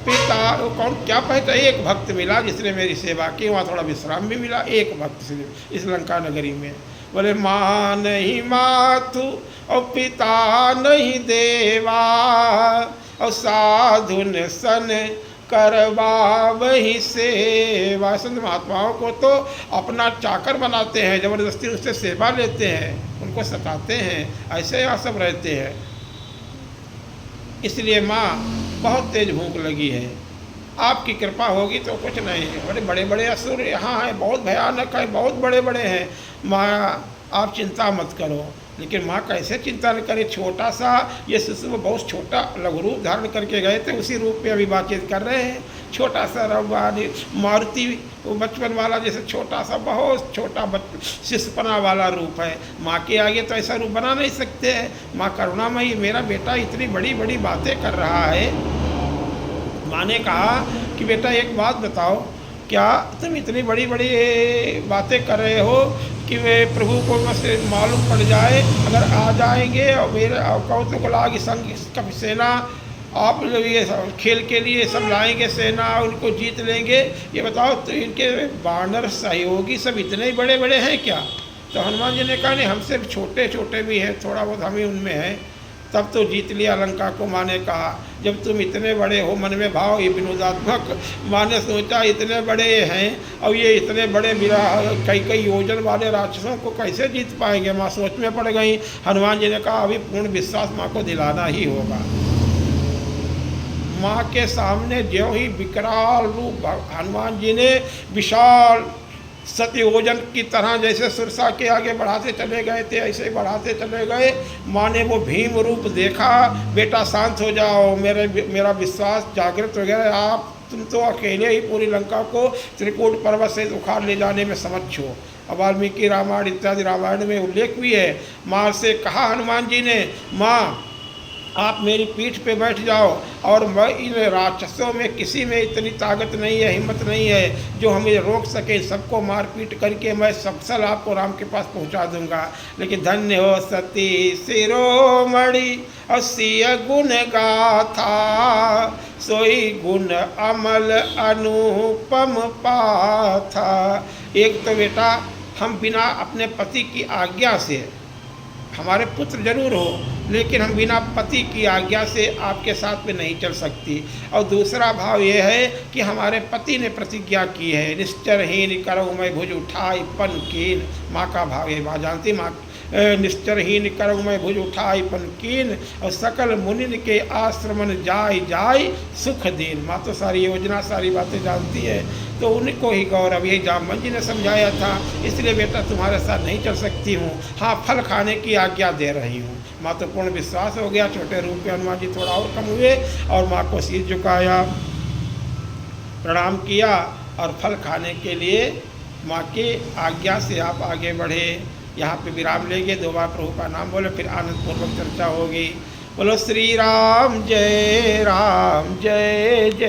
पिता, कौन क्या पहचान? एक भक्त मिला जिसने मेरी सेवा की, वहाँ थोड़ा विश्राम भी मिला। एक भक्त सिर्फ इस लंका नगरी में। बोले माँ नहीं मातु और पिता नहीं देवा, और साधु ने सन करवा वही सेवा। संत महात्माओं को तो अपना चाकर बनाते हैं, जबरदस्ती उससे सेवा लेते हैं, उनको सताते हैं, ऐसे यहाँ सब रहते हैं। इसलिए माँ बहुत तेज भूख लगी है, आपकी कृपा होगी तो कुछ नहीं है। बड़े बड़े बड़े असुर यहाँ हैं, बहुत भयानक है, बहुत बड़े बड़े हैं। माँ आप चिंता मत करो, लेकिन माँ कैसे चिंता न करे, छोटा सा ये शिशु बहुत छोटा लघु रूप धारण करके गए थे, उसी रूप में अभी बातचीत कर रहे हैं। छोटा सा मारुति वो बचपन वाला जैसे छोटा सा बहुत छोटा शिशुपना वाला रूप है। माँ के आगे तो ऐसा रूप बना नहीं सकते हैं। माँ करुणामयी, मेरा बेटा इतनी बड़ी बड़ी बातें कर रहा है। माँ ने कहा कि बेटा एक बात बताओ, क्या तुम इतनी बड़ी बड़ी बातें कर रहे हो कि वे प्रभु को बस मालूम पड़ जाए, अगर आ जाएंगे और मेरे कौतुक लागी संग कभी सेना आप लोग ये खेल के लिए सब लाएंगे सेना, उनको जीत लेंगे, ये बताओ तो इनके वानर सहयोगी सब इतने ही बड़े बड़े हैं क्या? तो हनुमान जी ने कहा नहीं, हमसे छोटे छोटे भी हैं, थोड़ा बहुत हमें उनमें है। तब तो जीत लिया लंका को। माँ ने कहा जब तुम इतने बड़े हो, मन में भाव ये विनोदात्मक, माँ ने सोचा इतने बड़े हैं और ये इतने बड़े कई योजन वाले राक्षसों को कैसे जीत पाएंगे। माँ सोच में पड़ गई। हनुमान जी ने कहा अभी पूर्ण विश्वास माँ को दिलाना ही होगा। माँ के सामने जो ही विकराल रूप हनुमान जी ने विशाल सतयोजन की तरह जैसे सुरसा के आगे बढ़ाते चले गए थे, ऐसे बढ़ाते चले गए। माँ ने वो भीम रूप देखा। बेटा शांत हो जाओ, मेरा विश्वास जागृत हो गया। तुम तो अकेले ही पूरी लंका को त्रिकूट पर्वत से उखाड़ ले जाने में समर्थ हो। अब वाल्मीकि रामायण इत्यादि रामायण में उल्लेख भी है। माँ से कहा हनुमान जी ने, माँ आप मेरी पीठ पे बैठ जाओ और मैं इन राक्षसों में किसी में इतनी ताकत नहीं है, हिम्मत नहीं है जो हमें रोक सके। सबको मार पीट करके मैं सबसल आपको राम के पास पहुंचा दूंगा। लेकिन धन्य हो सती शिरोमणि असिय गुण गाथा, सोई गुण अमल अनुपम पाथा। एक तो बेटा हम बिना अपने पति की आज्ञा से, हमारे पुत्र जरूर हो लेकिन हम बिना पति की आज्ञा से आपके साथ में नहीं चल सकती। और दूसरा भाव ये है कि हमारे पति ने प्रतिज्ञा की है, निश्चरहीन करऊँ मैं भुज उठाई पन कीन। माँ का भाव ये माँ जानती, माँ निश्चरहीन करऊँ मैं भुज उठाई पन कीन, और सकल मुनिन के आश्रमन जाय जाय सुख दीन। माँ तो सारी योजना सारी बातें जानती है, तो उनको ही गौरव, यही जामवंत जी ने समझाया था। इसलिए बेटा तुम्हारे साथ नहीं चल सकती हूँ, हाँ फल खाने की आज्ञा दे रही हूँ। माँ तो पूर्ण विश्वास हो गया। छोटे रूप में हनुमान जी थोड़ा और कम हुए और माँ को सिर झुकाया, प्रणाम किया और फल खाने के लिए माँ की आज्ञा से आप आगे बढ़े। यहाँ पे विराम लेंगे, 2 बार प्रभु का नाम बोले, फिर आनंद पूर्वक चर्चा होगी। बोलो श्री राम जय जय।